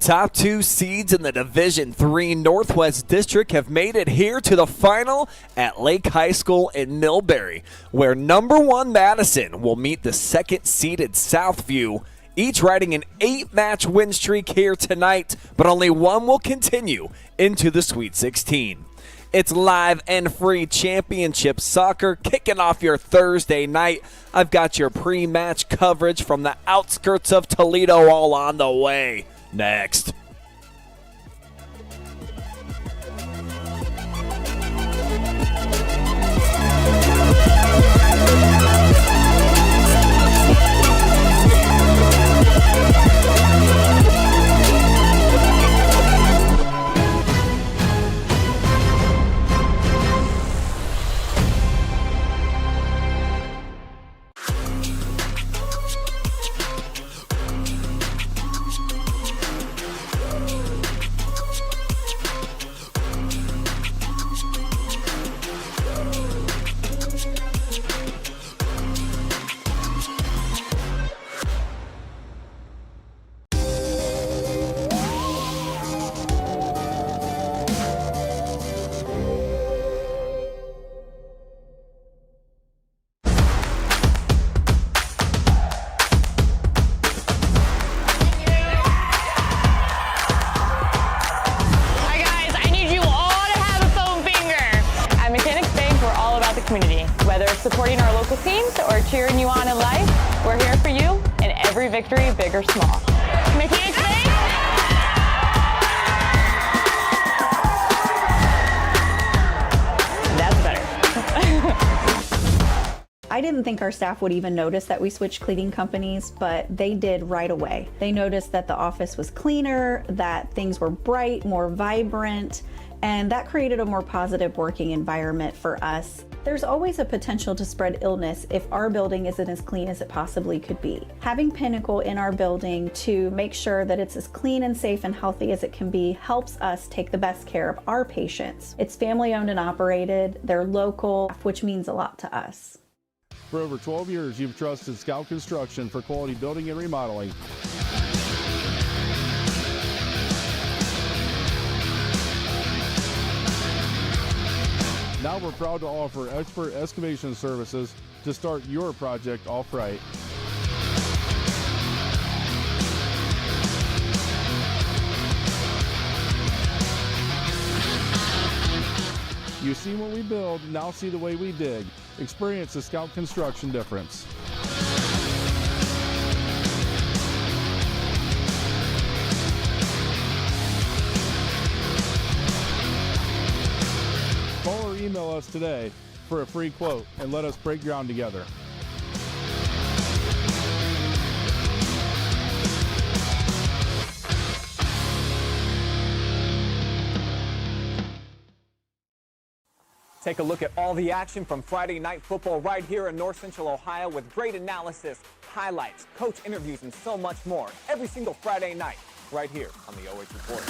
top two seeds in the Division III Northwest District have made it here to the final at Lake High School in Millbury, where number one Madison will meet the second-seeded Southview, each riding an 8-match win streak here tonight, but only one will continue into the Sweet 16. It's live and free championship soccer kicking off your Thursday night. I've got your pre-match coverage from the outskirts of Toledo all on the way. Next. Whether it's supporting our local teams or cheering you on in life, we're here for you in every victory, big or small. Mechanics Bank! That's better. I didn't think our staff would even notice that we switched cleaning companies, but they did right away. They noticed that the office was cleaner, that things were bright, more vibrant, and that created a more positive working environment for us. There's always a potential to spread illness if our building isn't as clean as it possibly could be. Having Pinnacle in our building to make sure that it's as clean and safe and healthy as it can be helps us take the best care of our patients. It's family owned and operated, they're local, which means a lot to us. For over 12 years, you've trusted Scout Construction for quality building and remodeling. Now we're proud to offer expert excavation services to start your project off right. You see what we build, now see the way we dig. Experience the Scout Construction difference. Call or email us today for a free quote and let us break ground together. Take a look at all the action from Friday Night Football right here in North Central Ohio with great analysis, highlights, coach interviews, and so much more every single Friday night right here on the OH Report.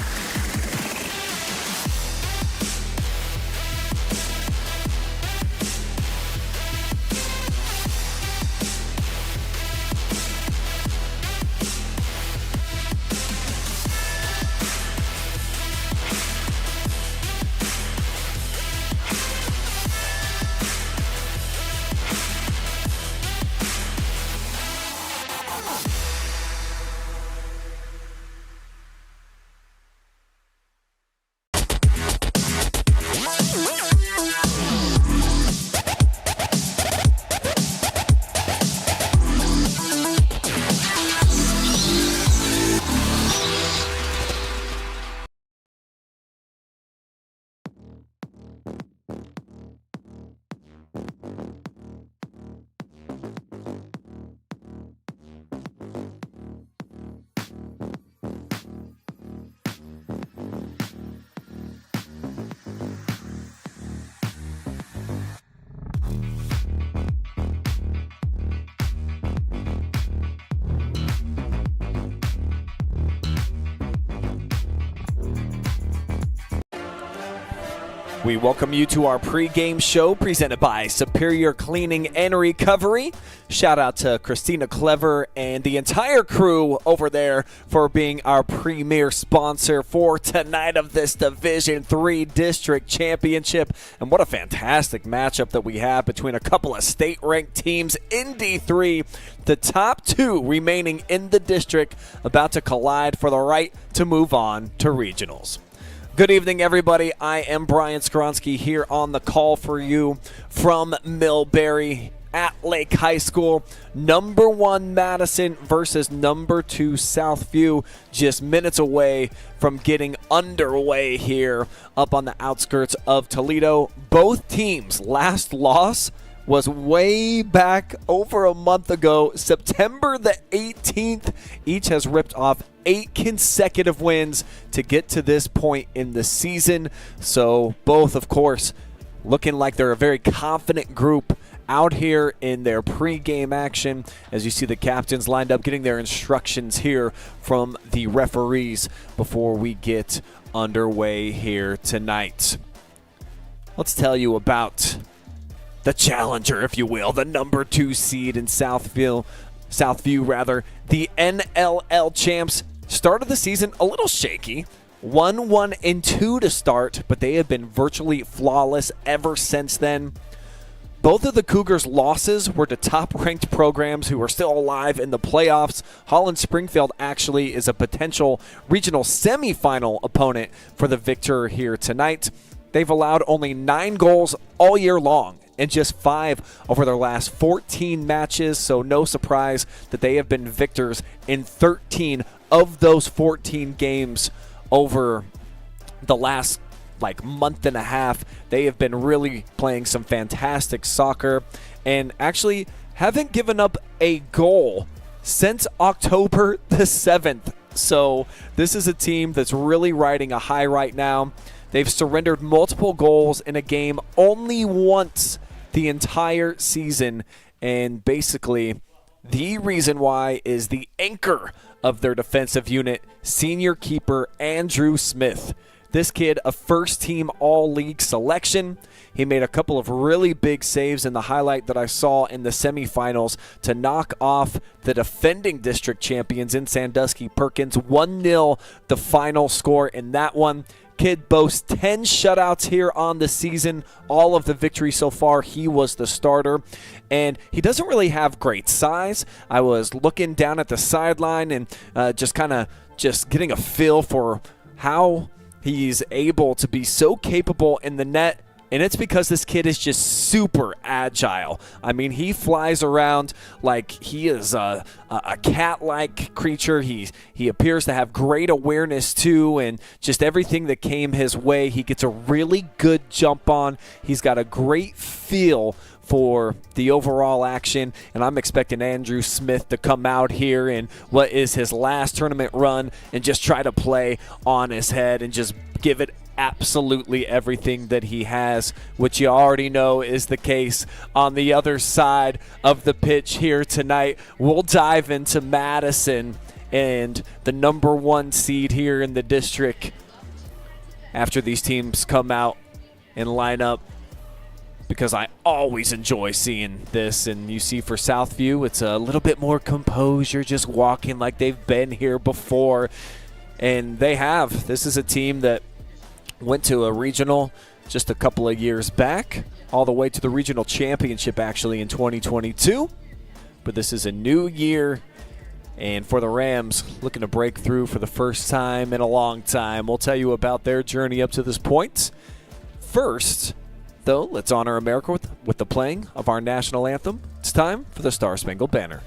We welcome you to our pregame show presented by Superior Cleaning and Recovery. Shout out to Christina Clever and the entire crew over there for being our premier sponsor for tonight of this Division III District Championship. And what a fantastic matchup that we have between a couple of state-ranked teams in D3. The top two remaining in the district about to collide for the right to move on to regionals. Good evening, everybody. I am Brian Skowronski here on the call for you from Millbury at Lake High School. Number 1 Madison versus number 2 Southview, just minutes away from getting underway here up on the outskirts of Toledo. Both teams' last loss was way back over a month ago, September the 18th. Each has ripped off 8 consecutive wins to get to this point in the season. So both, of course, looking like they're a very confident group out here in their pregame action. As you see the captains lined up, getting their instructions here from the referees before we get underway here tonight. Let's tell you about the challenger, if you will, the number 2 seed in Southview, the NLL champs. Started the season a little shaky. 1-1-2 to start, but they have been virtually flawless ever since then. Both of the Cougars' losses were to top-ranked programs who are still alive in the playoffs. Holland Springfield actually is a potential regional semifinal opponent for the victor here tonight. They've allowed only 9 goals all year long and just 5 over their last 14 matches, so no surprise that they have been victors in 13 of those 14 games over the last month and a half. They have been really playing some fantastic soccer and actually haven't given up a goal since October the 7th. So this is a team that's really riding a high right now. They've surrendered multiple goals in a game only once the entire season, and basically the reason why is the anchor of their defensive unit, senior keeper Andrew Smith. This kid, a first-team all-league selection. He made a couple of really big saves in the highlight that I saw in the semifinals to knock off the defending district champions in Sandusky Perkins. 1-0 the final score in that one. Kid boasts 10 shutouts here on the season. All of the victories so far, he was the starter. And he doesn't really have great size. I was looking down at the sideline and just getting a feel for how he's able to be so capable in the net. And it's because this kid is just super agile. I mean, he flies around like he is a cat-like creature. He appears to have great awareness, too, and just everything that came his way, he gets a really good jump on. He's got a great feel for the overall action, and I'm expecting Andrew Smith to come out here in what is his last tournament run and just try to play on his head and just give it absolutely everything that he has, which you already know is the case on the other side of the pitch here tonight. We'll dive into Madison and the number 1 seed here in the district after these teams come out and line up, because I always enjoy seeing this. And you see for Southview, it's a little bit more composure, just walking like they've been here before. And they have. This is a team that went to a regional just a couple of years back, all the way to the regional championship actually in 2022. But this is a new year, and for the Rams, looking to break through for the first time in a long time. We'll tell you about their journey up to this point. First, though, let's honor America with the playing of our national anthem. It's time for the Star Spangled Banner.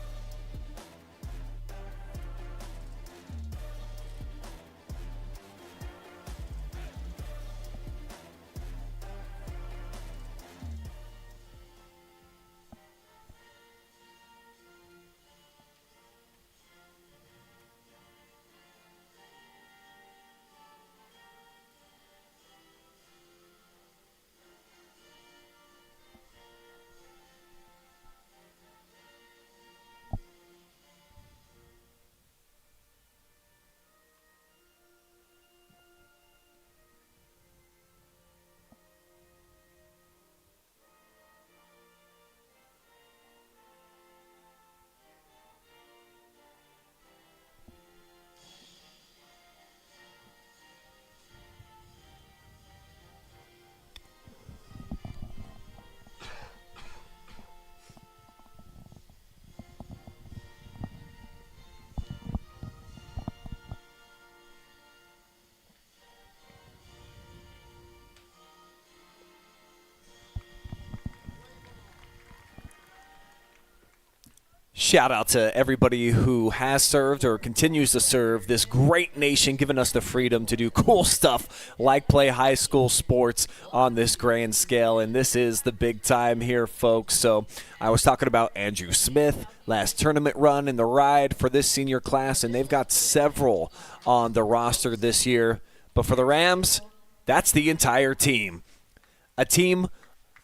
Shout out to everybody who has served or continues to serve this great nation, giving us the freedom to do cool stuff like play high school sports on this grand scale. And this is the big time here, folks. So I was talking about Andrew Smith, last tournament run in the ride for this senior class, and they've got several on the roster this year. But for the Rams, that's the entire team. A team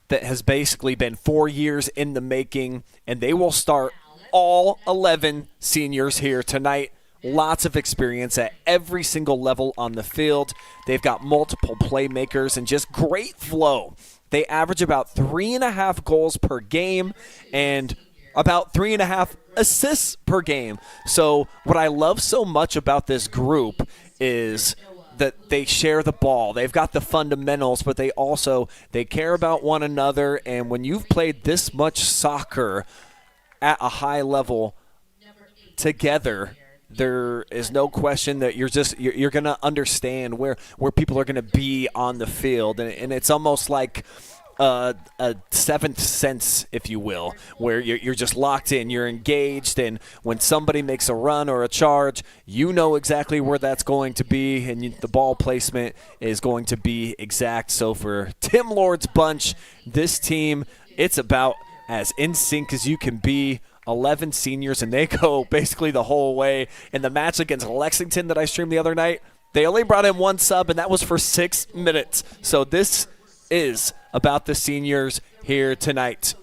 that has basically been 4 years in the making, and they will start all 11 seniors here tonight. Lots of experience at every single level on the field. They've got multiple playmakers and just great flow. They average about 3.5 goals per game and about 3.5 assists per game. So what I love so much about this group is that they share the ball. They've got the fundamentals, but they care about one another. And when you've played this much soccer at a high level together, there is no question that you're going to understand where people are going to be on the field. And it's almost like a seventh sense, if you will, where you're just locked in, you're engaged, and when somebody makes a run or a charge, you know exactly where that's going to be, and the ball placement is going to be exact. So for Tim Lord's bunch, this team, it's about as in sync as you can be. 11 seniors, and they go basically the whole way. In the match against Lexington that I streamed the other night, they only brought in one sub, and that was for 6 minutes. So this is about the seniors here tonight.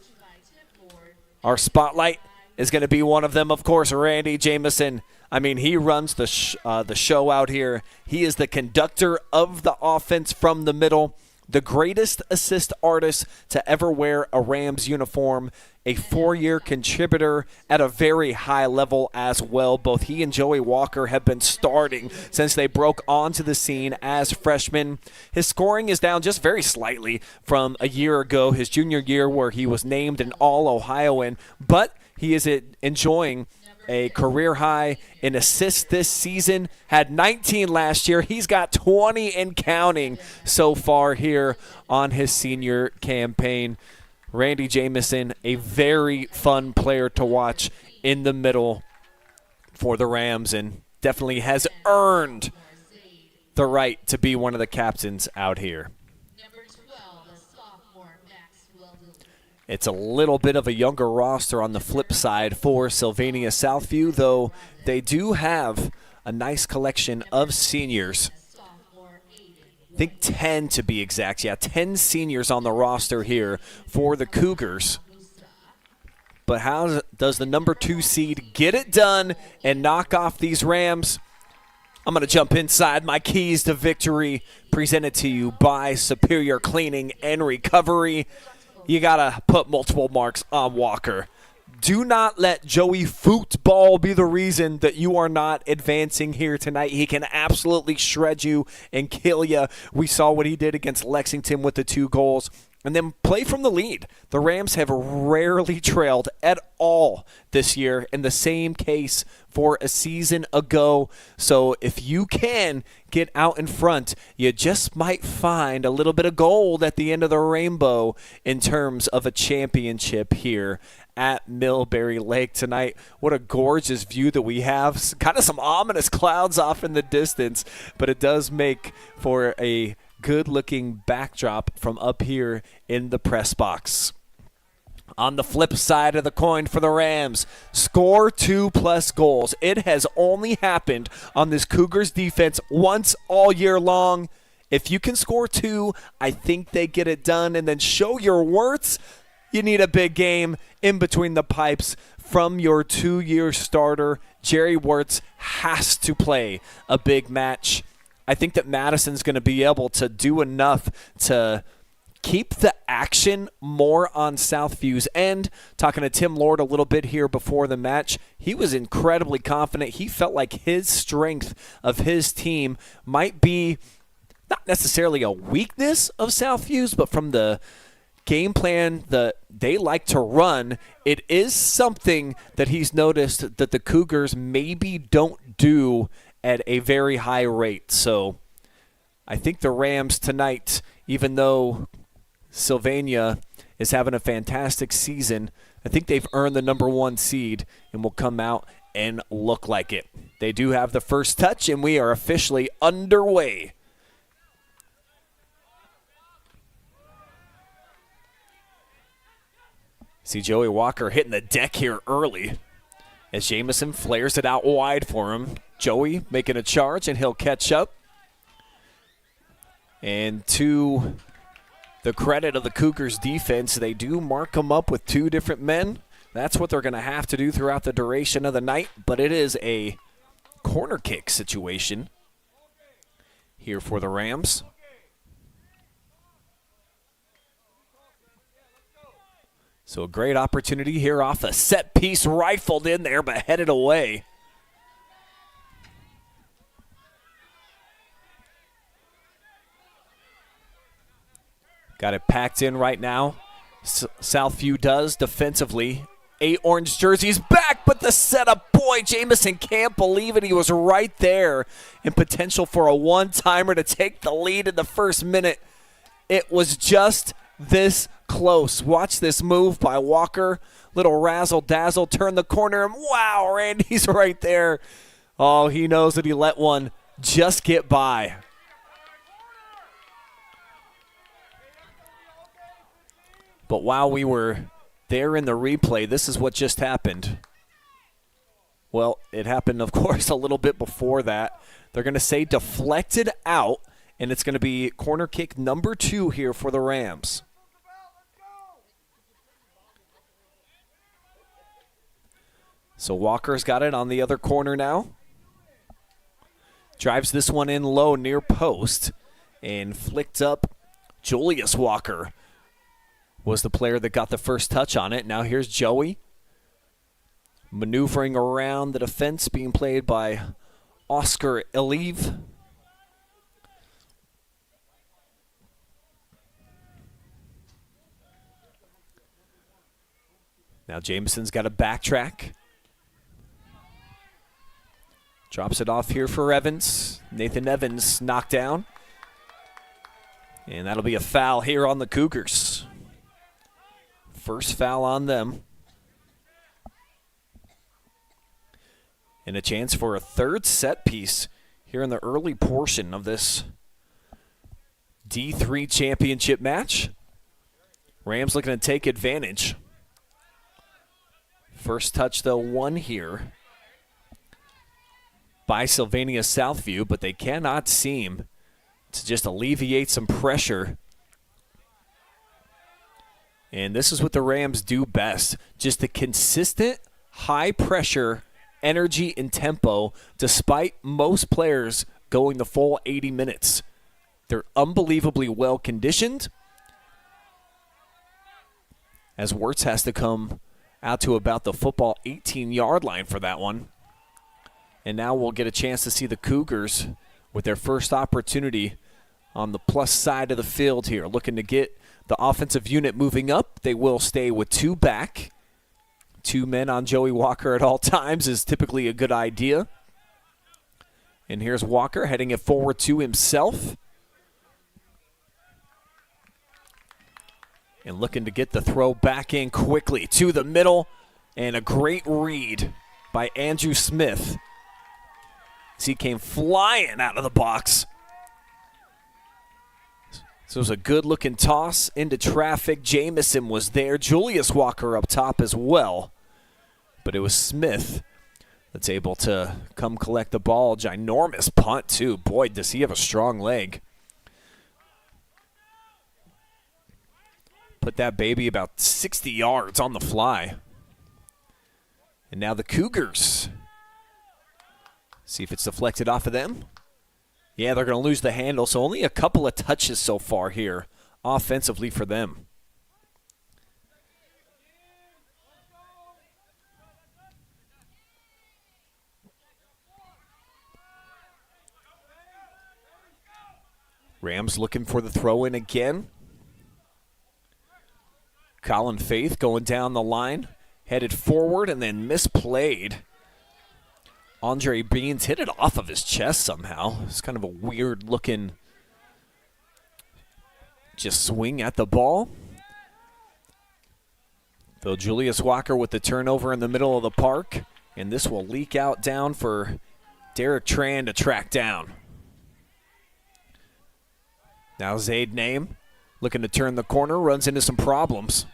Our spotlight is going to be one of them, of course, Randy Jamison. I mean, he runs the show out here. He is the conductor of the offense from the middle, the greatest assist artist to ever wear a Rams uniform, a 4-year contributor at a very high level as well. Both he and Joey Walker have been starting since they broke onto the scene as freshmen. His scoring is down just very slightly from a year ago, his junior year, where he was named an All-Ohioan, but he is enjoying a career high in assists this season. Had 19 last year. He's got 20 and counting so far here on his senior campaign. Randy Jamison, a very fun player to watch in the middle for the Rams, and definitely has earned the right to be one of the captains out here. It's a little bit of a younger roster on the flip side for Sylvania Southview, though they do have a nice collection of seniors. I think 10 to be exact. Yeah, 10 seniors on the roster here for the Cougars. But how does the number 2 seed get it done and knock off these Rams? I'm going to jump inside my keys to victory, presented to you by Superior Cleaning and Recovery. You got to put multiple marks on Walker. Do not let Joey Football be the reason that you are not advancing here tonight. He can absolutely shred you and kill you. We saw what he did against Lexington with the 2 goals. And then play from the lead. The Rams have rarely trailed at all this year, in the same case for a season ago. So if you can get out in front, you just might find a little bit of gold at the end of the rainbow in terms of a championship here at Millbury Lake tonight. What a gorgeous view that we have. Kind of some ominous clouds off in the distance, but it does make for a good-looking backdrop from up here in the press box. On the flip side of the coin for the Rams, score 2+ goals. It has only happened on this Cougars defense once all year long. If you can score 2, I think they get it done. And then show your worth. You need a big game in between the pipes from your 2-year starter. Jerry Wirtz has to play a big match. I think that Madison's going to be able to do enough to keep the action more on Southview's end. Talking to Tim Lord a little bit here before the match, he was incredibly confident. He felt like his strength of his team might be not necessarily a weakness of Southview's, but from the game plan that they like to run, it is something that he's noticed that the Cougars maybe don't do at a very high rate. So I think the Rams tonight, even though Sylvania is having a fantastic season. I think they've earned the number 1 seed and will come out and look like it. They do have the first touch, and we are officially underway. See Joey Walker hitting the deck here early as Jamison flares it out wide for him. Joey making a charge, and he'll catch up. And to the credit of the Cougars defense, they do mark him up with 2 different men. That's what they're going to have to do throughout the duration of the night, but it is a corner kick situation here for the Rams. So a great opportunity here off a set piece, rifled in there, but headed away. Got it packed in right now. Southview does defensively. 8 orange jerseys back, but the setup, boy, Jamison can't believe it. He was right there in potential for a one-timer to take the lead in the first minute. It was just this close. Watch this move by Walker. Little razzle-dazzle, turn the corner, and wow, Randy's right there. Oh, he knows that he let one just get by. But while we were there in the replay, this is what just happened. Well, it happened, of course, a little bit before that. They're going to say deflected out, and it's going to be corner kick number 2 here for the Rams. So Walker's got it on the other corner now. Drives this one in low near post and flicked up. Julius Walker was the player that got the first touch on it. Now here's Joey maneuvering around the defense, being played by Oscar Elive. Now Jameson's got to backtrack. Drops it off here for Evans. Nathan Evans knocked down. And that'll be a foul here on the Cougars. First foul on them. And a chance for a third set piece here in the early portion of this D3 championship match. Rams looking to take advantage. First touch, though, won here by Sylvania Southview, but they cannot seem to just alleviate some pressure. And this is what the Rams do best. Just the consistent, high-pressure energy and tempo, despite most players going the full 80 minutes. They're unbelievably well-conditioned, as Wirtz has to come out to about the football 18-yard line for that one. And now we'll get a chance to see the Cougars with their first opportunity on the plus side of the field here, looking to get the offensive unit moving up. They will stay with 2 back. 2 men on Joey Walker at all times is typically a good idea. And here's Walker heading it forward to himself. And looking to get the throw back in quickly to the middle. And a great read by Andrew Smith. As he came flying out of the box. So it was a good-looking toss into traffic. Jamison was there. Julius Walker up top as well. But it was Smith that's able to come collect the ball. Ginormous punt, too. Boy, does he have a strong leg. Put that baby about 60 yards on the fly. And now the Cougars. See if it's deflected off of them. Yeah, they're going to lose the handle, so only a couple of touches so far here offensively for them. Rams looking for the throw in again. Colin Faith going down the line, headed forward and then misplayed. Andre Beans hit it off of his chest somehow. It's kind of a weird-looking just swing at the ball. Though Julius Walker with the turnover in the middle of the park, and this will leak out down for Derek Tran to track down. Now Zaid Name looking to turn the corner, runs into some problems.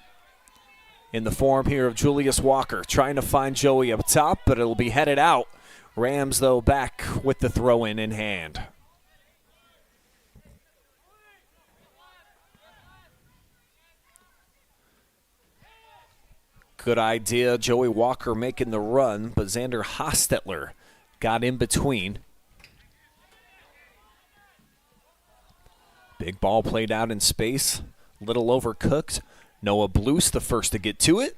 In the form here of Julius Walker, trying to find Joey up top, but it'll be headed out. Rams, though, back with the throw-in in hand. Good idea, Joey Walker making the run, but Xander Hostetler got in between. Big ball played out in space, little overcooked. Noah Blues the first to get to it.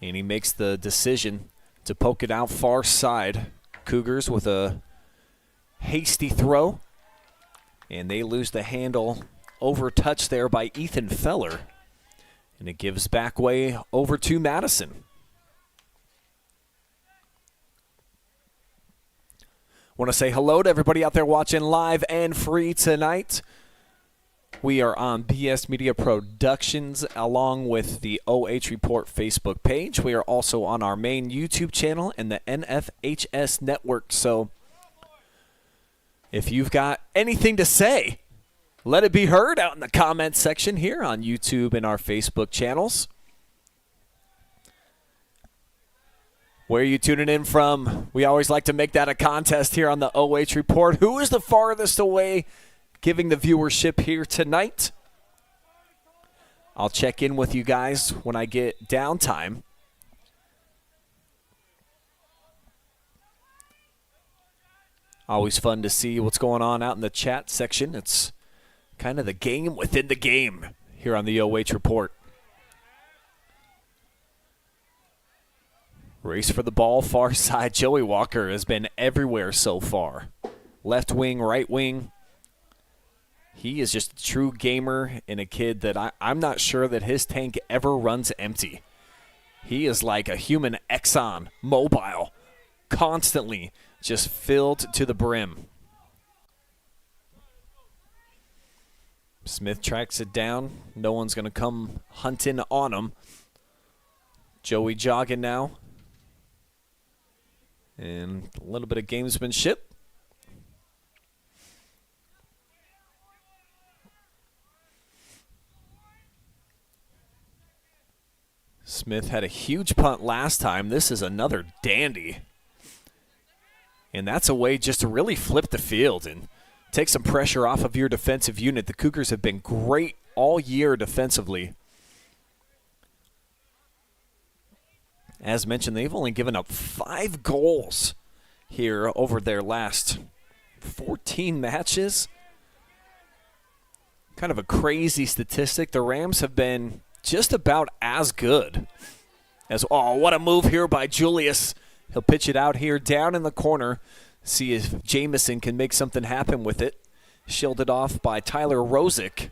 And he makes the decision to poke it out far side. Cougars with a hasty throw. And they lose the handle, over touch there by Ethan Feller. And it gives back way over to Madison. Want to say hello to everybody out there watching live and free tonight. We are on BS Media Productions along with the OH Report Facebook page. We are also on our main YouTube channel and the NFHS network. So if you've got anything to say, let it be heard out in the comments section here on YouTube and our Facebook channels. Where are you tuning in from? We always like to make that a contest here on the OH Report. Who is the farthest away giving the viewership here tonight? I'll check in with you guys when I get downtime. Always fun to see what's going on out in the chat section. It's kind of the game within the game here on the OH Report. Race for the ball, far side. Joey Walker has been everywhere so far. Left wing, right wing. He is just a true gamer and a kid that I'm not sure that his tank ever runs empty. He is like a human Exxon Mobil, constantly just filled to the brim. Smith tracks it down. No one's going to come hunting on him. Joey jogging now. And a little bit of gamesmanship. Smith had a huge punt last time. This is another dandy. And that's a way just to really flip the field and take some pressure off of your defensive unit. The Cougars have been great all year defensively. As mentioned, they've only given up 5 goals here over their last 14 matches. Kind of a crazy statistic. The Rams have been just about as good as, oh, what a move here by Julius. He'll pitch it out here down in the corner. See if Jamison can make something happen with it. Shielded off by Tyler Rosick.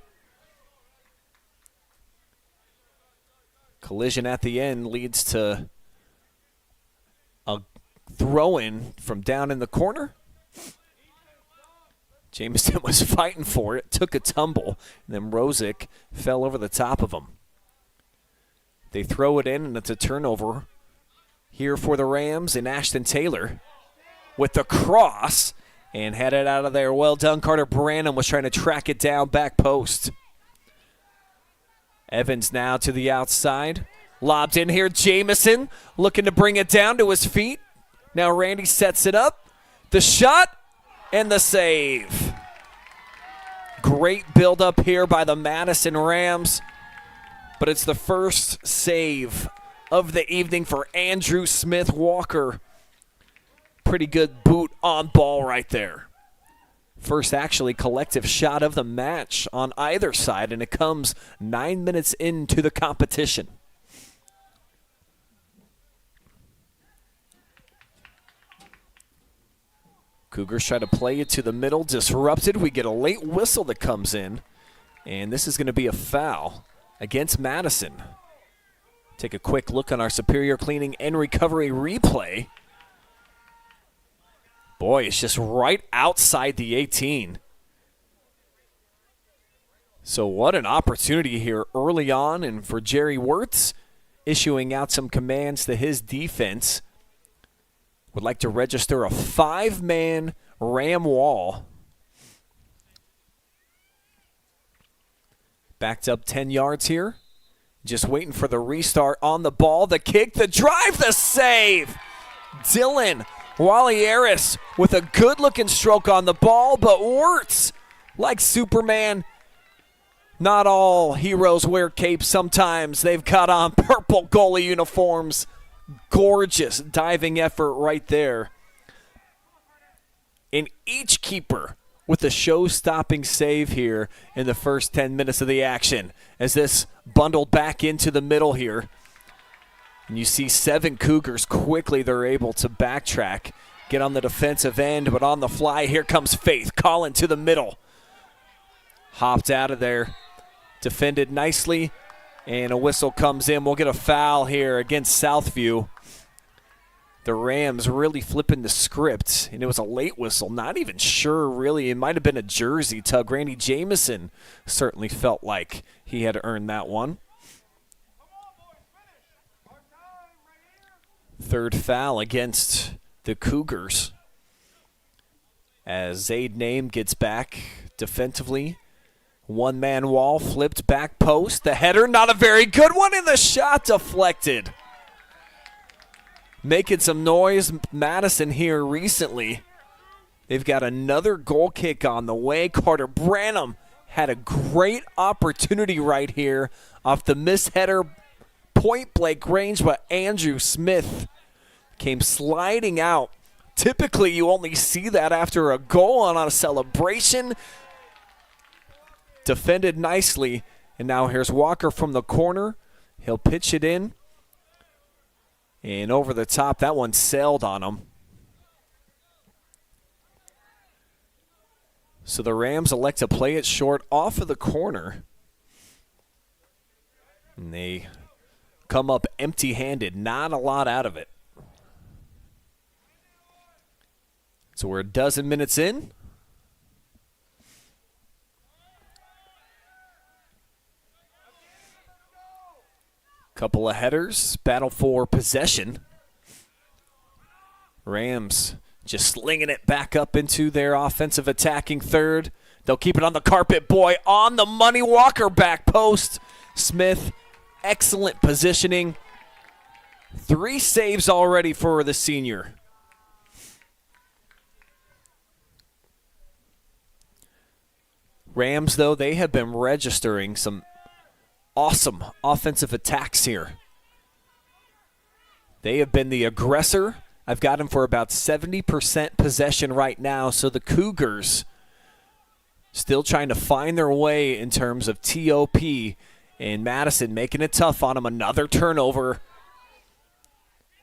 Collision at the end leads to a throw-in from down in the corner. Jamison was fighting for it, took a tumble, and then Rosick fell over the top of him. They throw it in, and it's a turnover here for the Rams, and Ashton Taylor with the cross and had it out of there. Well done. Carter Branham was trying to track it down back post. Evans now to the outside. Lobbed in here. Jamison looking to bring it down to his feet. Now Randy sets it up. The shot and the save. Great build-up here by the Madison Rams. But it's the first save of the evening for Andrew Smith Walker. Pretty good boot on ball right there. First actually collective shot of the match on either side, and it comes 9 minutes into the competition. Cougars try to play it to the middle, disrupted. We get a late whistle that comes in, and this is going to be a foul against Madison. Take a quick look on our Superior Cleaning and Recovery replay. Boy, it's just right outside the 18. So what an opportunity here early on, and for Jerry Wirtz, issuing out some commands to his defense. Would like to register a 5-man Ram wall. Backed up 10 yards here. Just waiting for the restart on the ball. The kick, the drive, the save. Dylan Walieris with a good-looking stroke on the ball, but Wirtz, like Superman, not all heroes wear capes. Sometimes they've got on purple goalie uniforms. Gorgeous diving effort right there. And each keeper with a show-stopping save here in the first 10 minutes of the action as this bundled back into the middle here. And you see 7 Cougars quickly. They're able to backtrack, get on the defensive end, but on the fly, here comes Faith. Calling to the middle. Hopped out of there. Defended nicely, and a whistle comes in. We'll get a foul here against Southview. The Rams really flipping the script, and it was a late whistle. Not even sure, really. It might have been a jersey tug. Randy Jamison certainly felt like he had earned that one. Third foul against the Cougars as Zaid Name gets back defensively. One-man wall, flipped back post. The header, not a very good one, and the shot deflected. Making some noise, Madison here recently. They've got another goal kick on the way. Carter Branham had a great opportunity right here off the missed header, point-blank range, but Andrew Smith came sliding out. Typically, you only see that after a goal on a celebration. Defended nicely, and now here's Walker from the corner. He'll pitch it in, and over the top, that one sailed on him. So the Rams elect to play it short off of the corner, and they come up empty-handed, not a lot out of it. So we're a dozen minutes in. Couple of headers, battle for possession. Rams just slinging it back up into their offensive attacking third. They'll keep it on the carpet. Boy, on the money. Walker back post. Smith, excellent positioning. 3 saves already for the senior. Rams, though, they have been registering some awesome offensive attacks here. They have been the aggressor. I've got them for about 70% possession right now, so the Cougars still trying to find their way in terms of TOP, and Madison making it tough on them. Another turnover,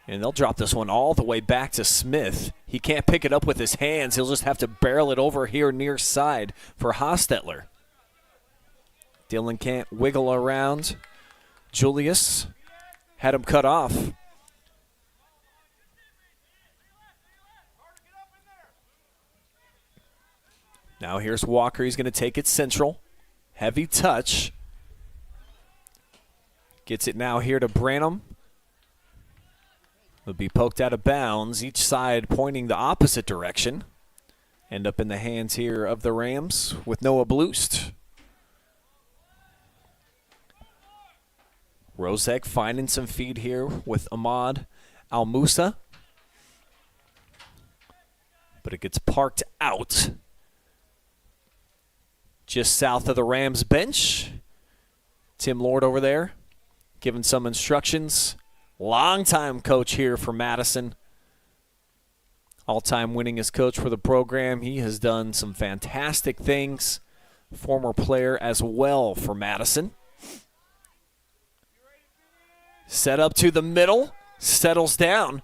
and they'll drop this one all the way back to Smith. He can't pick it up with his hands. He'll just have to barrel it over here near side for Hostetler. Dylan can't wiggle around. Julius had him cut off. Now here's Walker. He's going to take it central. Heavy touch. Gets it now here to Branham. Will be poked out of bounds. Each side pointing the opposite direction. End up in the hands here of the Rams with Noah Bloost. Rozek finding some feed here with Ahmad Al-Musa. But it gets parked out just south of the Rams bench. Tim Lord over there giving some instructions. Longtime coach here for Madison. All-time winningest coach for the program. He has done some fantastic things. Former player as well for Madison. Set up to the middle, settles down,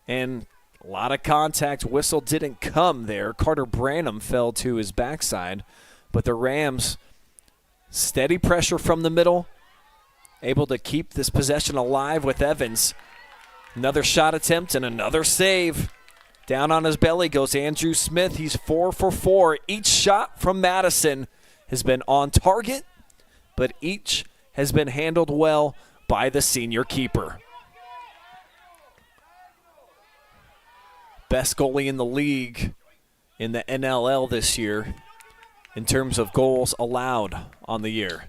and a lot of contact. Whistle didn't come there. Carter Branham fell to his backside, but the Rams, steady pressure from the middle, able to keep this possession alive with Evans. Another shot attempt and another save. Down on his belly goes Andrew Smith. He's 4 for 4. Each shot from Madison has been on target but each has been handled well by the senior keeper. Best goalie in the league in the NLL this year in terms of goals allowed on the year.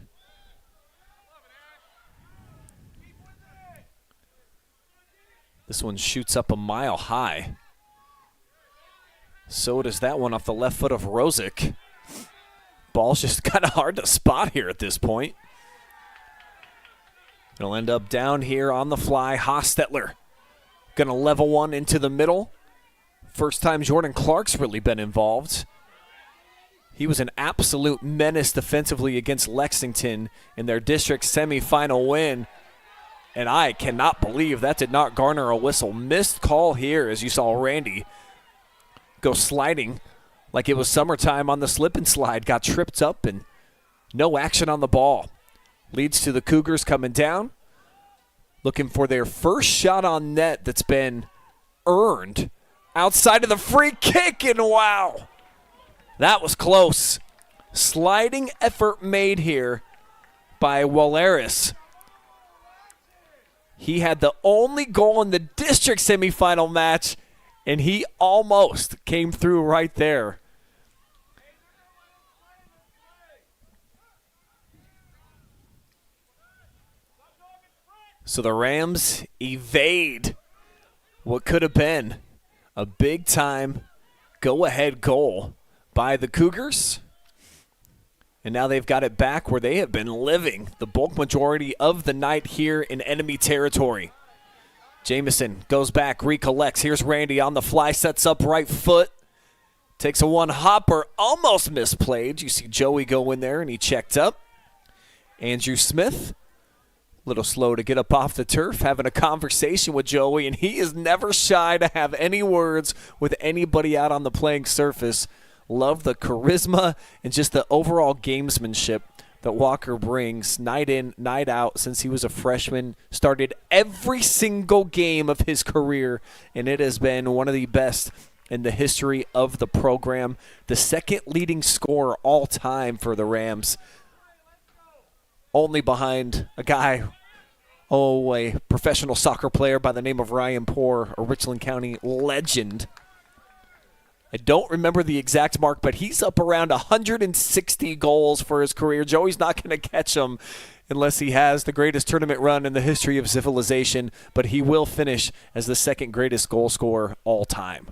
This one shoots up a mile high. So does that one off the left foot of Rosick. Ball's just kind of hard to spot here at this point. It'll end up down here on the fly. Hostetler going to level one into the middle. First time Jordan Clark's really been involved. He was an absolute menace defensively against Lexington in their district semifinal win. And I cannot believe that did not garner a whistle. Missed call here as you saw Randy go sliding like it was summertime on the slip and slide. Got tripped up and no action on the ball. Leads to the Cougars coming down. Looking for their first shot on net that's been earned outside of the free kick. And wow, that was close. Sliding effort made here by Waleris. He had the only goal in the district semifinal match, and he almost came through right there. So the Rams evade what could have been a big-time go-ahead goal by the Cougars. And now they've got it back where they have been living the bulk majority of the night here in enemy territory. Jamison goes back, recollects. Here's Randy on the fly, sets up right foot. Takes a one-hopper, almost misplayed. You see Joey go in there, and he checked up. Andrew Smith, a little slow to get up off the turf, having a conversation with Joey, and he is never shy to have any words with anybody out on the playing surface. Love the charisma and just the overall gamesmanship that Walker brings night in, night out since he was a freshman. Started every single game of his career, and it has been one of the best in the history of the program. The second leading scorer all time for the Rams, only behind a guy, a professional soccer player by the name of Ryan Poor, a Richland County legend. I don't remember the exact mark, but he's up around 160 goals for his career. Joey's not going to catch him unless he has the greatest tournament run in the history of civilization, but he will finish as the second greatest goal scorer all time.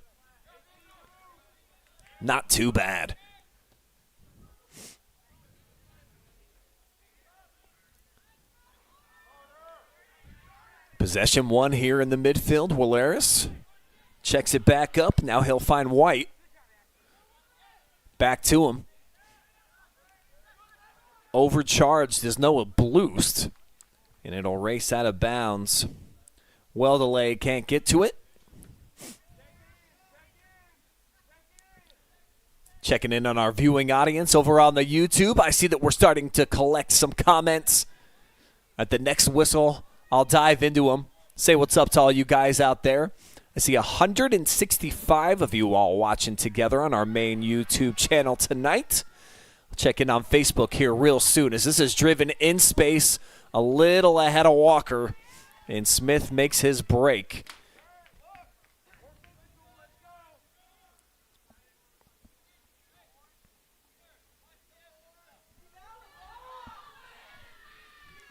Not too bad. Possession one here in the midfield. Waleris checks it back up. Now he'll find White. Back to him. Overcharged is Noah Bloost. And it'll race out of bounds. Well delayed, can't get to it. Checking in on our viewing audience over on the YouTube. I see that we're starting to collect some comments. At the next whistle, I'll dive into them. Say what's up to all you guys out there. I see 165 of you all watching together on our main YouTube channel tonight. I'll check in on Facebook here real soon as this is driven in space a little ahead of Walker, and Smith makes his break.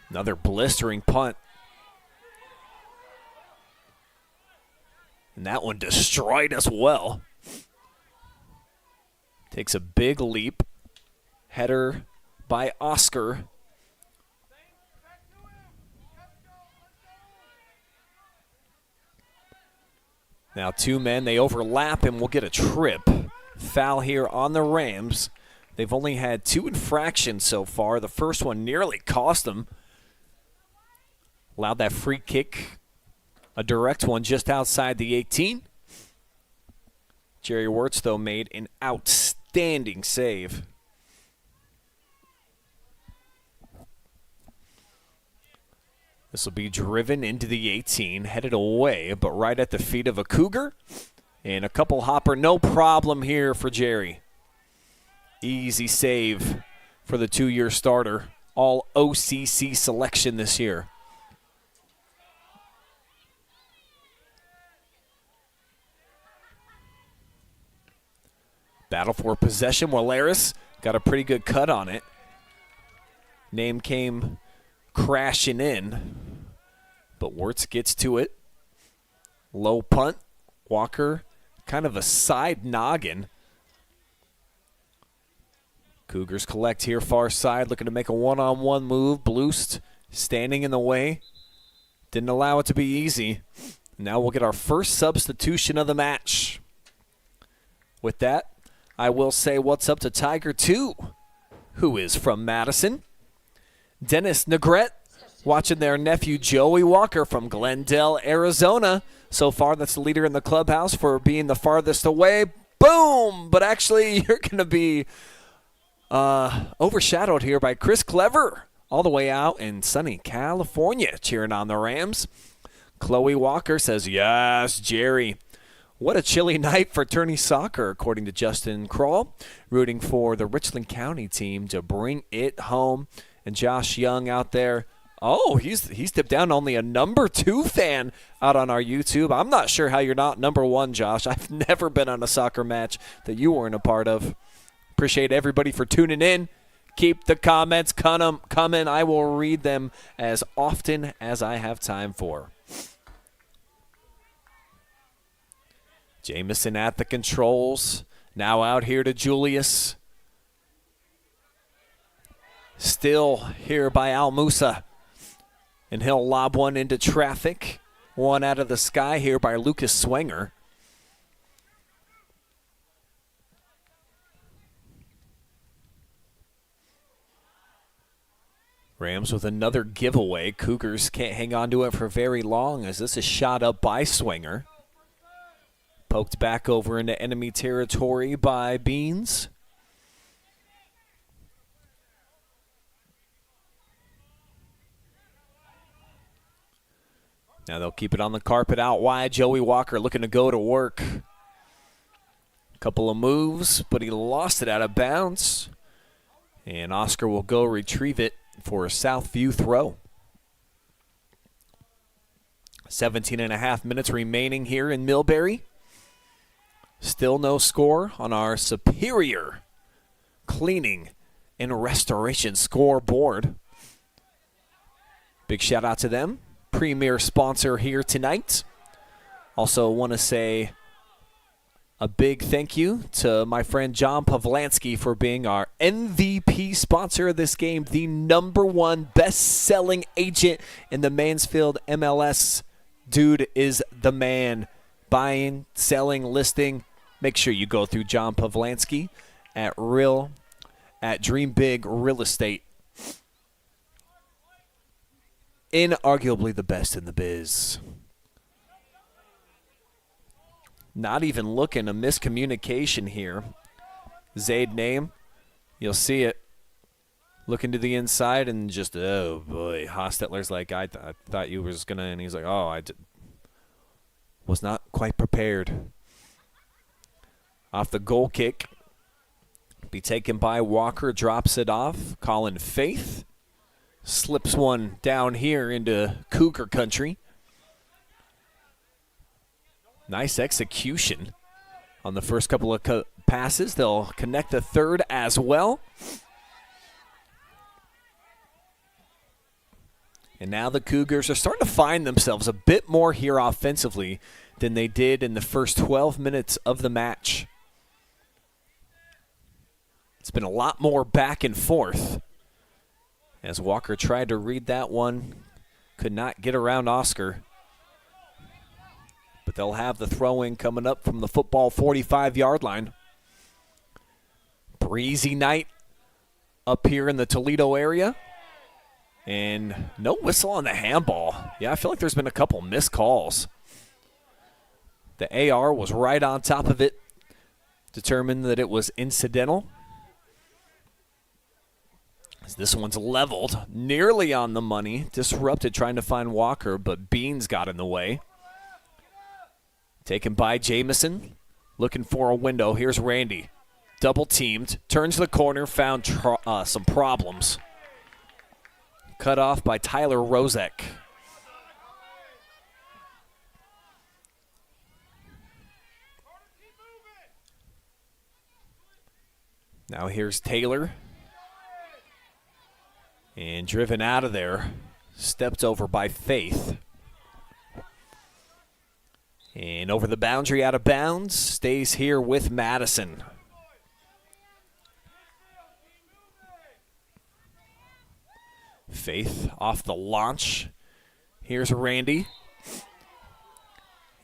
Another blistering punt. And that one destroyed as well. Takes a big leap. Header by Oscar. Now two men, they overlap and we'll get a trip. Foul here on the Rams. They've only had 2 infractions so far. The first one nearly cost them. Allowed that free kick. A direct one just outside the 18. Jerry Wirtz, though, made an outstanding save. This will be driven into the 18, headed away, but right at the feet of a Cougar. And a couple hopper, no problem here for Jerry. Easy save for the 2-year starter. all OCC selection this year. Battle for possession. Waleris got a pretty good cut on it. Name came crashing in, but Wirtz gets to it. Low punt. Walker, kind of a side noggin. Cougars collect here, far side, looking to make a one-on-one move. Bloost standing in the way. Didn't allow it to be easy. Now we'll get our first substitution of the match. With that, I will say what's up to Tiger 2, who is from Madison. Dennis Negrete watching their nephew Joey Walker from Glendale, Arizona. So far, that's the leader in the clubhouse for being the farthest away. Boom! But actually, you're going to be overshadowed here by Chris Clever, all the way out in sunny California, cheering on the Rams. Chloe Walker says, yes, Jerry. What a chilly night for tourney soccer, according to Justin Kroll, rooting for the Richland County team to bring it home. And Josh Young out there, he's dipped down, only a number 2 fan out on our YouTube. I'm not sure how you're not number 1, Josh. I've never been on a soccer match that you weren't a part of. Appreciate everybody for tuning in. Keep the comments coming. I will read them as often as I have time for. Jamison at the controls. Now out here to Julius. Still here by Al Musa. And he'll lob one into traffic. One out of the sky here by Lucas Swenger. Rams with another giveaway. Cougars can't hang on to it for very long as this is shot up by Swenger. Poked back over into enemy territory by Beans. Now they'll keep it on the carpet out wide. Joey Walker looking to go to work. Couple of moves, but he lost it out of bounds. And Oscar will go retrieve it for a Southview throw. 17.5 minutes remaining here in Millbury. Still no score on our superior cleaning and restoration scoreboard. Big shout out to them. Premier sponsor here tonight. Also want to say a big thank you to my friend John Pavlansky for being our MVP sponsor of this game. The #1 best-selling agent in the Mansfield MLS. Dude is the man. Buying, selling, listing. Make sure you go through John Pavlansky at Dream Big Real Estate. Inarguably the best in the biz. Not even looking, a miscommunication here. Zaid name, you'll see it. Looking to the inside and just, oh boy. Hostetler's like, I thought you was going to, and he's like, was not quite prepared. Off the goal kick. Be taken by Walker, drops it off. Colin Faith slips one down here into Cougar country. Nice execution on the first couple of passes. They'll connect the third as well. And now the Cougars are starting to find themselves a bit more here offensively than they did in the first 12 minutes of the match. It's been a lot more back and forth. As Walker tried to read that one, could not get around Oscar. But they'll have the throw-in coming up from the football 45-yard line. Breezy night up here in the Toledo area. And no whistle on the handball. Yeah, I feel like there's been a couple missed calls. The AR was right on top of it. Determined that it was incidental. As this one's leveled, nearly on the money. Disrupted trying to find Walker, but Beans got in the way. Taken by Jamison. Looking for a window. Here's Randy. Double teamed. Turns the corner. Found some problems. cut off by Tyler Rozek. Now here's Taylor. And driven out of there, stepped over by Faith. And over the boundary, out of bounds, stays here with Madison. Faith off the launch. Here's Randy.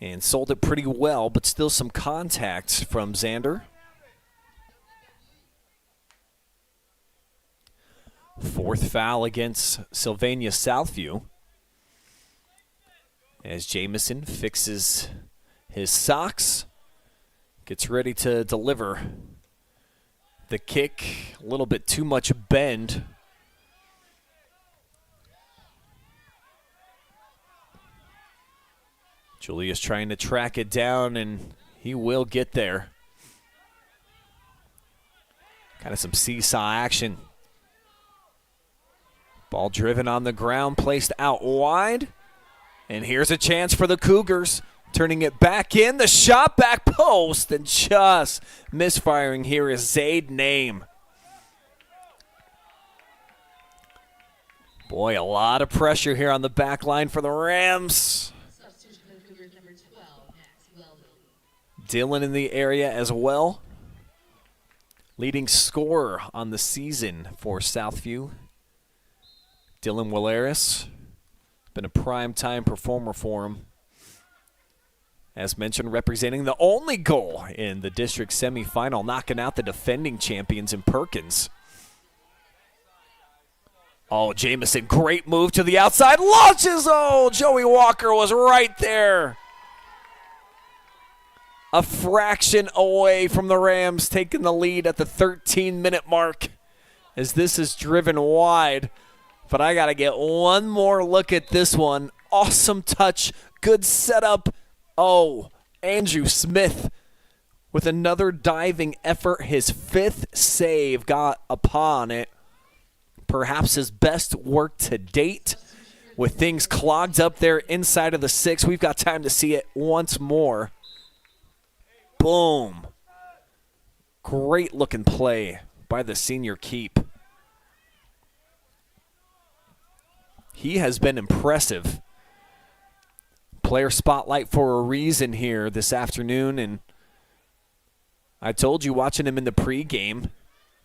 And sold it pretty well, but still some contact from Xander. Fourth foul against Sylvania Southview. As Jamison fixes his socks, gets ready to deliver the kick. A little bit too much bend. Julius trying to track it down, and he will get there. Kind of some seesaw action. Ball driven on the ground, placed out wide. And here's a chance for the Cougars. Turning it back in, the shot back post, and just misfiring here is Zaid Name. Boy, a lot of pressure here on the back line for the Rams. Dylan in the area as well. Leading scorer on the season for Southview. Dylan Willeris, been a prime-time performer for him. As mentioned, representing the only goal in the district semifinal, knocking out the defending champions in Perkins. Oh, Jamison, great move to the outside, launches, oh, Joey Walker was right there. A fraction away from the Rams taking the lead at the 13-minute mark as this is driven wide. But I got to get one more look at this one. Awesome touch, good setup. Oh, Andrew Smith with another diving effort. His fifth save got upon it. Perhaps his best work to date. With things clogged up there inside of the 6, we've got time to see it once more. Boom. Great looking play by the senior keep. He has been impressive. Player spotlight for a reason here this afternoon, and I told you watching him in the pregame,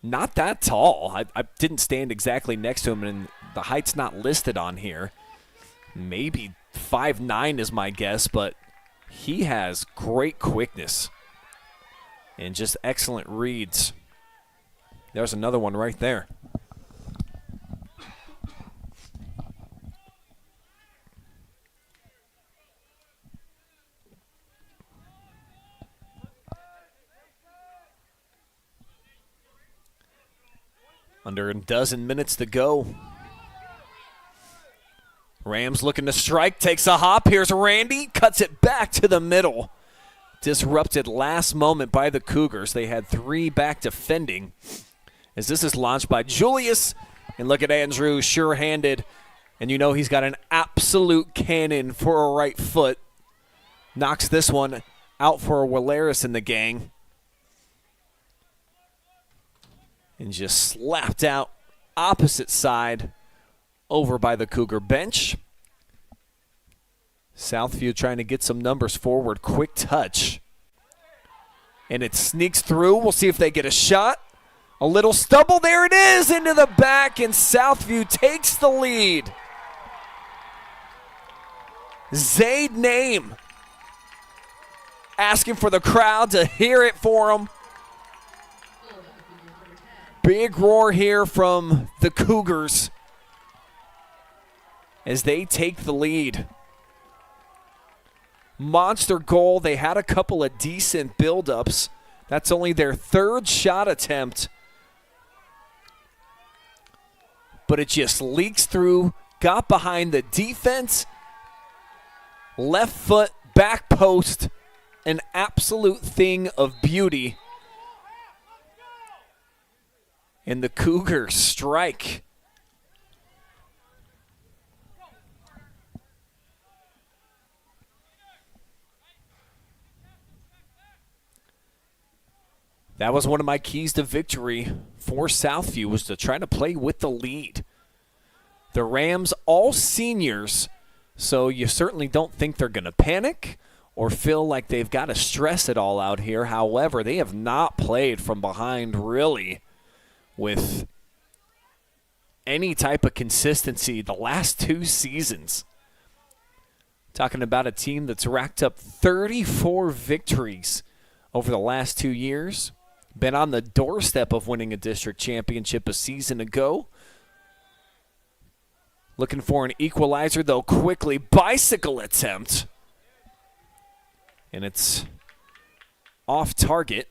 not that tall. I didn't stand exactly next to him, and the height's not listed on here. Maybe 5'9" is my guess, but he has great quickness and just excellent reads. There's another one right there. Under a dozen minutes to go. Rams looking to strike, takes a hop. Here's Randy, cuts it back to the middle. Disrupted last moment by the Cougars. They had 3 back defending. As this is launched by Julius. And look at Andrew, sure-handed. And you know he's got an absolute cannon for a right foot. Knocks this one out for a Willeris in the gang. And just slapped out opposite side over by the Cougar bench. Southview trying to get some numbers forward. Quick touch. And it sneaks through. We'll see if they get a shot. A little stumble. There it is into the back, and Southview takes the lead. Zaid Name asking for the crowd to hear it for him. Big roar here from the Cougars as they take the lead. Monster goal. They had a couple of decent buildups. That's only their 3rd shot attempt. But it just leaks through, got behind the defense, left foot, back post, an absolute thing of beauty. And the Cougars strike. That was one of my keys to victory for Southview, was to try to play with the lead. The Rams, all seniors, so you certainly don't think they're going to panic or feel like they've got to stress it all out here. However, they have not played from behind really with any type of consistency the last 2 seasons. Talking about a team that's racked up 34 victories over the last 2 years. Been on the doorstep of winning a district championship a season ago. Looking for an equalizer, though, quickly. Bicycle attempt. And it's off target.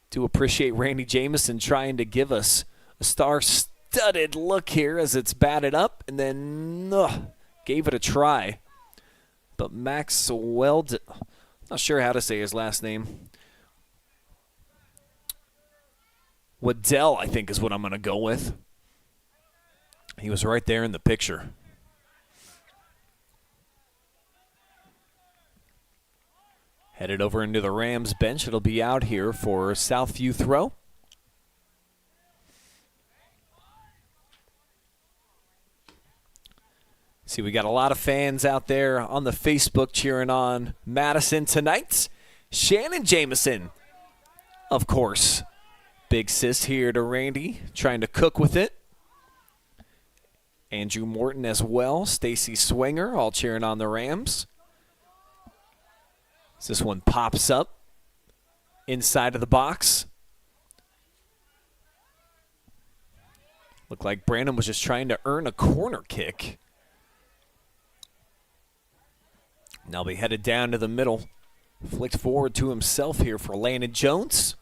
Do appreciate Randy Jamison trying to give us a star-studded look here as it's batted up, and then gave it a try. But Maxwell, not sure how to say his last name. Waddell, I think, is what I'm going to go with. He was right there in the picture. Headed over into the Rams bench. It'll be out here for Southview throw. See, we got a lot of fans out there on the Facebook cheering on Madison tonight. Shannon Jamison, of course. Big assist here to Randy, trying to cook with it. Andrew Morton as well. Stacy Swinger, all cheering on the Rams. As this one pops up inside of the box. Looked like Brandon was just trying to earn a corner kick. Now be headed down to the middle. Flicked forward to himself here for Landon Jones.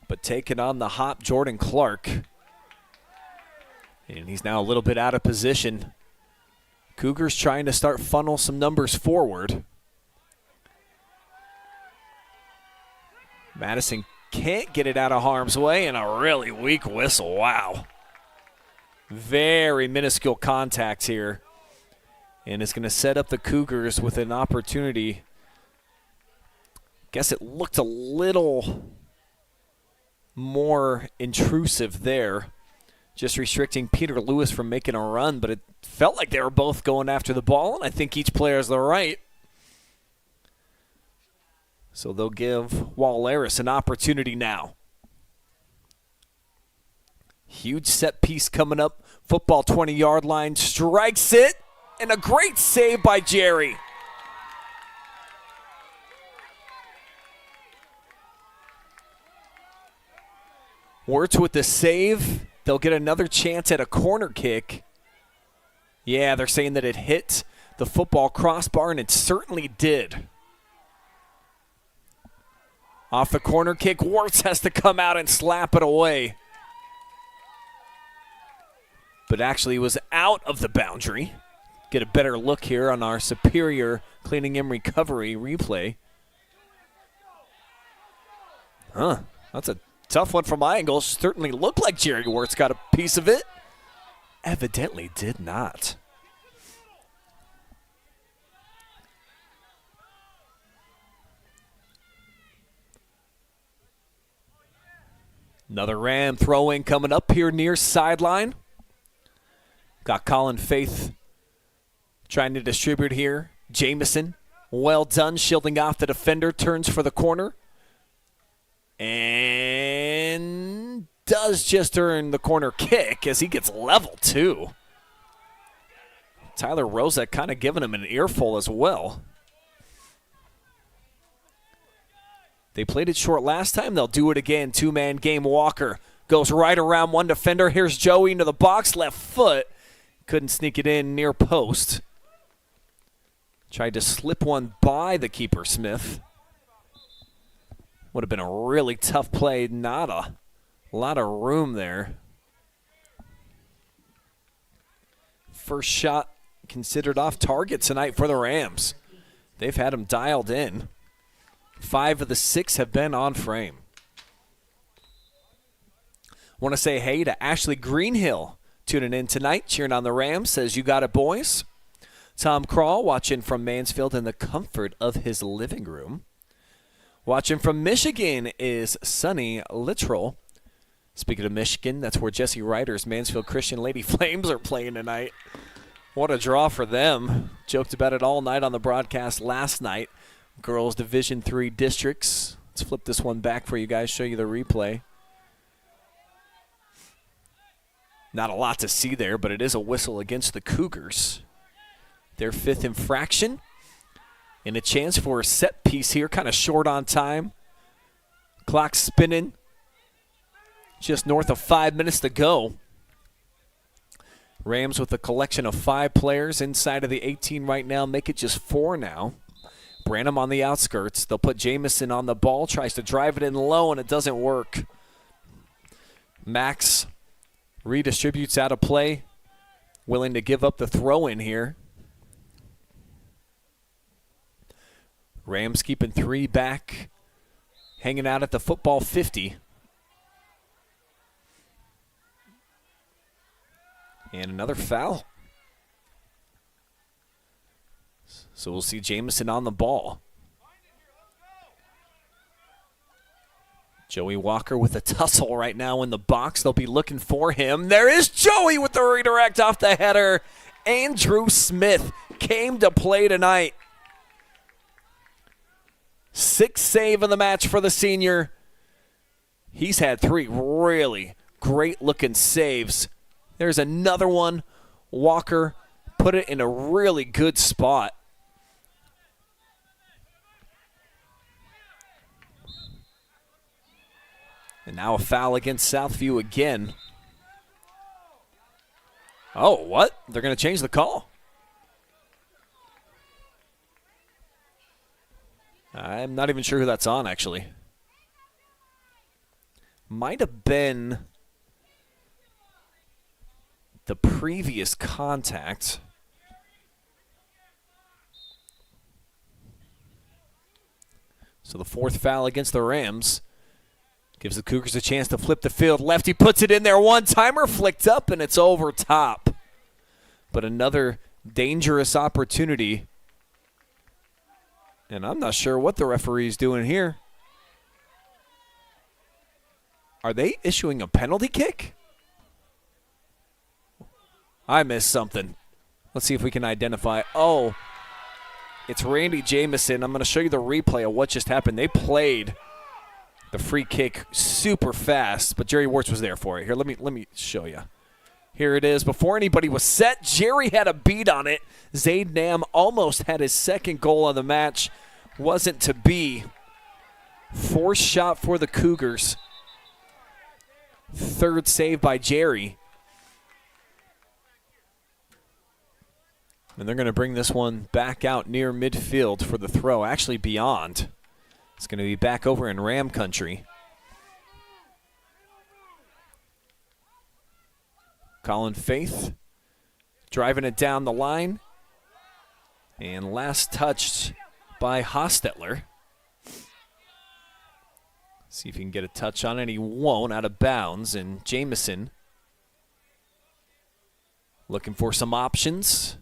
But taking on the hop, Jordan Clark. And he's now a little bit out of position. Cougars trying to start funnel some numbers forward. Madison can't get it out of harm's way, and a really weak whistle. Wow. Very minuscule contact here. And it's going to set up the Cougars with an opportunity. Guess it looked a little more intrusive there. Just restricting Peter Lewis from making a run, but it felt like they were both going after the ball, and I think each player has the right. So they'll give Wallaris an opportunity now. Huge set piece coming up. Football 20-yard line, strikes it, and a great save by Jerry. Wirtz with the save. They'll get another chance at a corner kick. Yeah, they're saying that it hit the football crossbar, and it certainly did. Off the corner kick, Wirtz has to come out and slap it away. But actually was out of the boundary. Get a better look here on our superior cleaning and recovery replay. That's a tough one from my angle. Certainly looked like Jerry Wirtz got a piece of it. Evidently did not. Another Ram throw-in coming up here near sideline. Got Colin Faith trying to distribute here. Jamison, well done, shielding off the defender, turns for the corner. And does just earn the corner kick as he gets level too. Tyler Rosa kind of giving him an earful as well. They played it short last time. They'll do it again. Two-man game. Walker goes right around one defender. Here's Joey into the box. Left foot. Couldn't sneak it in near post. Tried to slip one by the keeper, Smith. Would have been a really tough play. Not a lot of room there. First shot considered off target tonight for the Rams. They've had him dialed in. 5 of the 6 have been on frame. Want to say hey to Ashley Greenhill tuning in tonight, cheering on the Rams, says, "You got it, boys." Tom Crawl watching from Mansfield in the comfort of his living room. Watching from Michigan is Sonny Littrell. Speaking of Michigan, that's where Jesse Ryder's Mansfield Christian Lady Flames are playing tonight. What a draw for them. Joked about it all night on the broadcast last night. Girls Division III districts. Let's flip this one back for you guys, show you the replay. Not a lot to see there, but it is a whistle against the Cougars. Their 5th infraction. And a chance for a set piece here, kind of short on time. Clock spinning. Just north of 5 minutes to go. Rams with a collection of 5 players inside of the 18 right now. Make it just 4 now. Branham on the outskirts. They'll put Jamison on the ball. Tries to drive it in low, and it doesn't work. Max redistributes out of play. Willing to give up the throw in here. Rams keeping 3 back. Hanging out at the football 50. And another foul. So we'll see Jamison on the ball. Joey Walker with a tussle right now in the box. They'll be looking for him. There is Joey with the redirect off the header. Andrew Smith came to play tonight. 6th save of the match for the senior. He's had 3 really great-looking saves. There's another one. Walker put it in a really good spot. And now a foul against Southview again. Oh, what? They're going to change the call. I'm not even sure who that's on, actually. Might have been the previous contact. So the 4th foul against the Rams gives the Cougars a chance to flip the field. Lefty puts it in there. One-timer flicked up, and it's over top. But another dangerous opportunity. And I'm not sure what the referee's doing here. Are they issuing a penalty kick? I missed something. Let's see if we can identify. Oh, it's Randy Jamison. I'm going to show you the replay of what just happened. They played the free kick super fast, but Jerry Wirtz was there for it. Here, let me show you. Here it is. Before anybody was set, Jerry had a beat on it. Zaid Nam almost had his 2nd goal of the match. Wasn't to be. 4th shot for the Cougars. 3rd save by Jerry. And they're going to bring this one back out near midfield for the throw. Actually beyond. It's going to be back over in Ram country. Colin Faith driving it down the line. And last touched by Hostetler. See if he can get a touch on it. He won't, out of bounds. And Jamison looking for some options.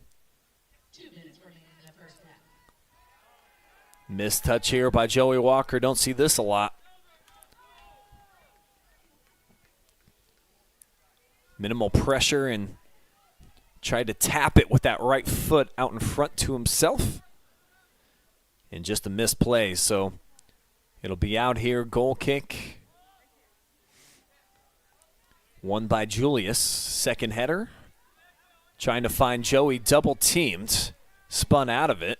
Missed touch here by Joey Walker. Don't see this a lot. Minimal pressure and tried to tap it with that right foot out in front to himself. And just a misplay, so it'll be out here. Goal kick. Won by Julius. 2nd header. Trying to find Joey, double teamed. Spun out of it.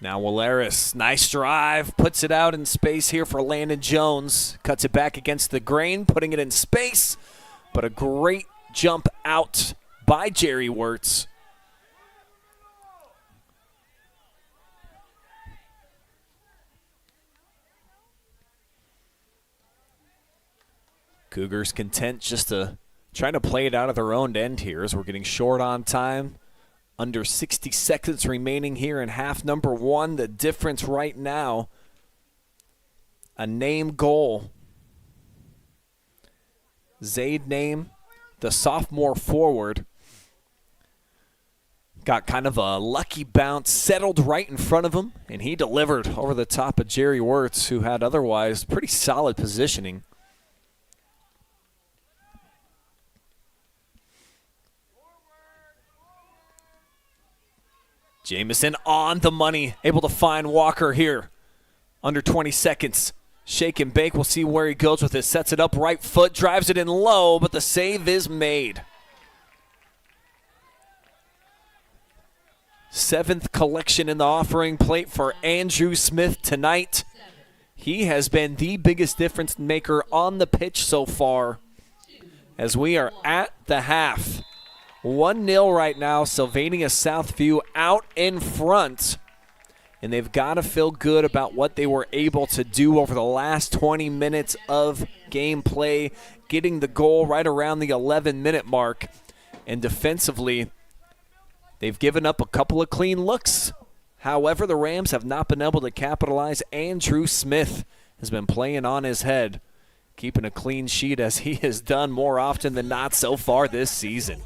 Now Waleris, nice drive, puts it out in space here for Landon Jones. Cuts it back against the grain, putting it in space. But a great jump out by Jerry Wirtz. Cougars content just to try to play it out of their own end here as we're getting short on time. Under 60 seconds remaining here in half number 1. The difference right now, a name goal. Zaid Name, the sophomore forward, Got kind of a lucky bounce, settled right in front of him, and he delivered over the top of Jerry Wirtz, who had otherwise pretty solid positioning. Jamison on the money, able to find Walker here. Under 20 seconds. Shake and bake. We'll see where he goes with it. Sets it up, right foot, drives it in low, but the save is made. 7th collection in the offering plate for Andrew Smith tonight. He has been the biggest difference maker on the pitch so far as we are at the half. 1-0 right now. Sylvania Southview out in front. And they've got to feel good about what they were able to do over the last 20 minutes of gameplay, getting the goal right around the 11-minute mark. And defensively, they've given up a couple of clean looks. However, the Rams have not been able to capitalize. Andrew Smith has been playing on his head, keeping a clean sheet as he has done more often than not so far this season.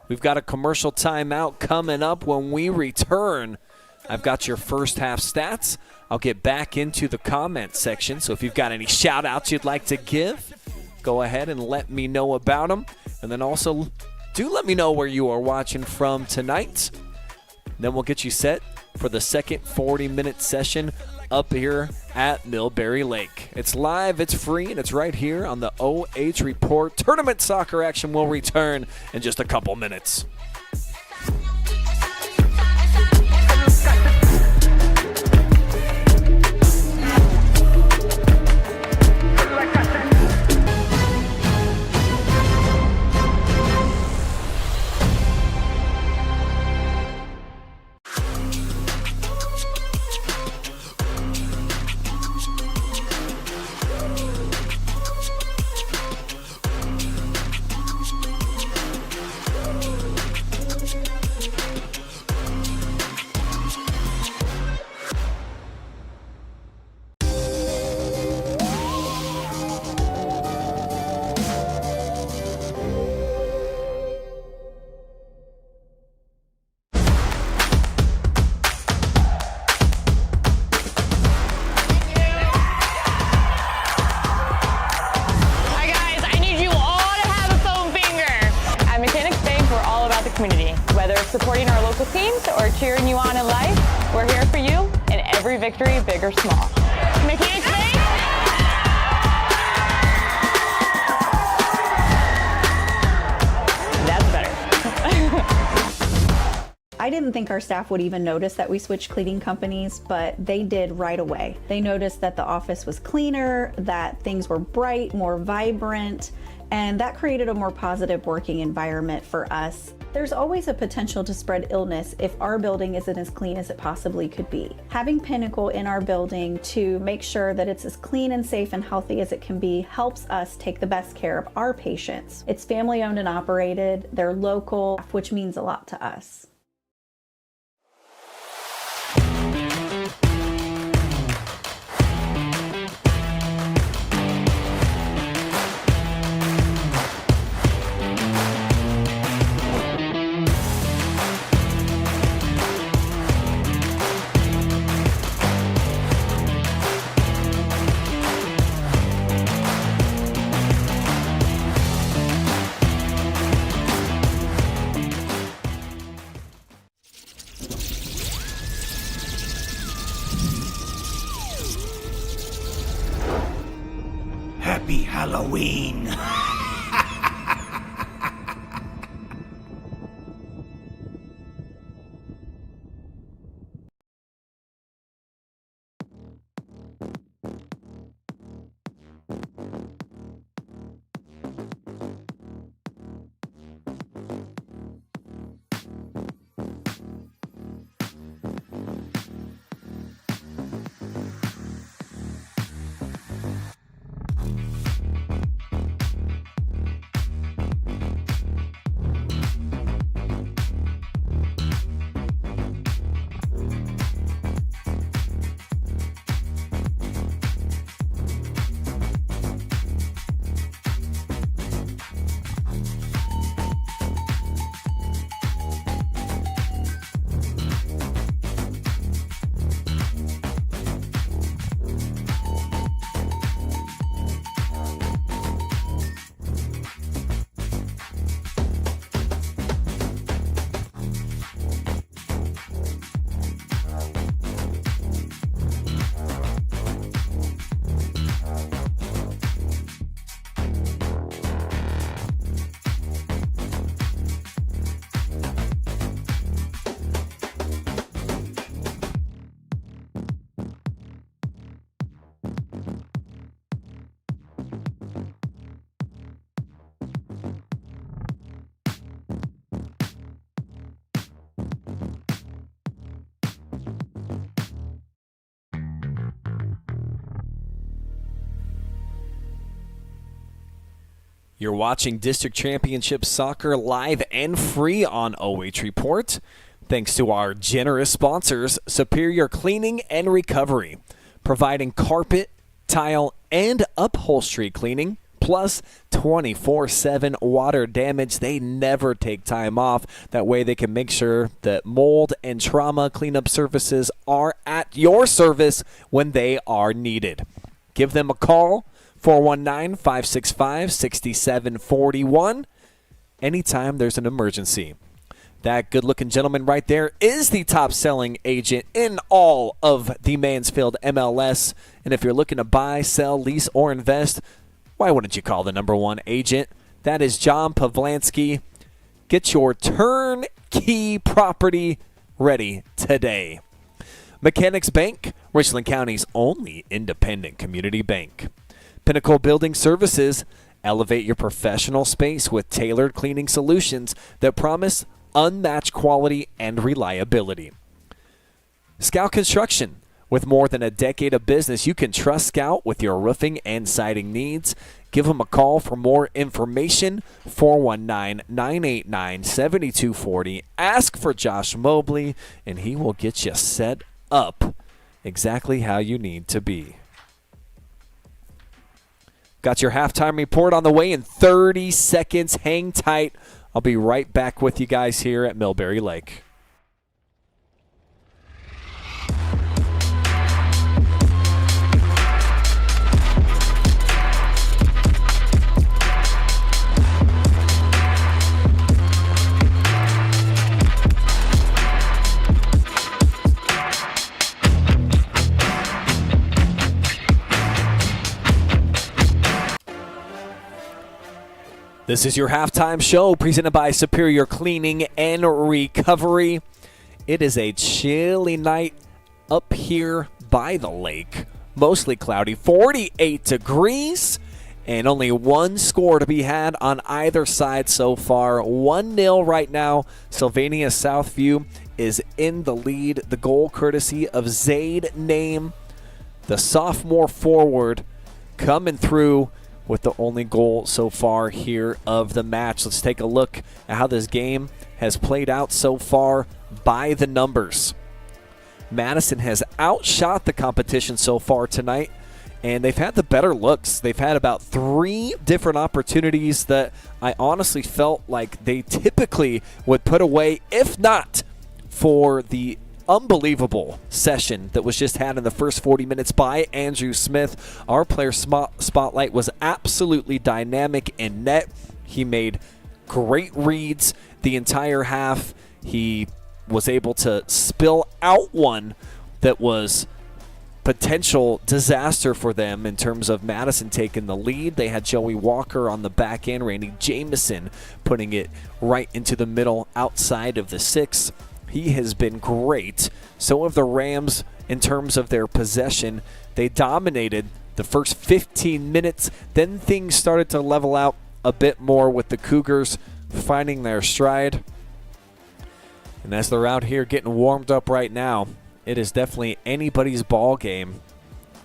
We've got a commercial timeout coming up. When we return, I've got your first half stats. I'll get back into the comment section, so if you've got any shout-outs you'd like to give, go ahead and let me know about them. And then also, do let me know where you are watching from tonight. Then we'll get you set for the second 40-minute session up here at Millbury Lake. It's live, it's free, and it's right here on the OH Report. Tournament soccer action will return in just a couple minutes. Supporting our local teams or cheering you on in life, we're here for you in every victory, big or small. Mechanics Bank! That's better. I didn't think our staff would even notice that we switched cleaning companies, but they did right away. They noticed that the office was cleaner, that things were bright, more vibrant, and that created a more positive working environment for us. There's always a potential to spread illness if our building isn't as clean as it possibly could be. Having Pinnacle in our building to make sure that it's as clean and safe and healthy as it can be helps us take the best care of our patients. It's family owned and operated, they're local, which means a lot to us. Happy Halloween! You're watching District Championship Soccer live and free on OH Report. Thanks to our generous sponsors, Superior Cleaning and Recovery, providing carpet, tile, and upholstery cleaning, plus 24/7 water damage. They never take time off. That way they can make sure that mold and trauma cleanup services are at your service when they are needed. Give them a call, 419-565-6741, anytime there's an emergency. That good-looking gentleman right there is the top-selling agent in all of the Mansfield MLS. And if you're looking to buy, sell, lease, or invest, why wouldn't you call the number one agent? That is John Pavlansky. Get your turnkey property ready today. Mechanics Bank, Richland County's only independent community bank. Pinnacle Building Services, elevate your professional space with tailored cleaning solutions that promise unmatched quality and reliability. Scout Construction, with more than a decade of business, you can trust Scout with your roofing and siding needs. Give them a call for more information, 419-989-7240. Ask for Josh Mobley, and he will get you set up exactly how you need to be. Got your halftime report on the way in 30 seconds. Hang tight. I'll be right back with you guys here at Millbury Lake. This is your halftime show presented by Superior Cleaning and Recovery. It is a chilly night up here by the lake. Mostly cloudy, 48 degrees, and only one score to be had on either side so far. 1-0 right now. Sylvania Southview is in the lead. The goal courtesy of Zaid Name, the sophomore forward, coming through with the only goal so far here of the match. Let's take a look at how this game has played out so far by the numbers. Madison has outshot the competition so far tonight, and they've had the better looks. They've had about 3 different opportunities that I honestly felt like they typically would put away, if not for the unbelievable session that was just had in the first 40 minutes by Andrew Smith. Our player spotlight was absolutely dynamic in net. He made great reads the entire half. He was able to spill out one that was potential disaster for them in terms of Madison taking the lead. They had Joey Walker on the back end, Randy Jameson putting it right into the middle outside of the 6. He has been great. So have the Rams in terms of their possession. They dominated the first 15 minutes. Then things started to level out a bit more with the Cougars finding their stride. And as they're out here getting warmed up right now, it is definitely anybody's ball game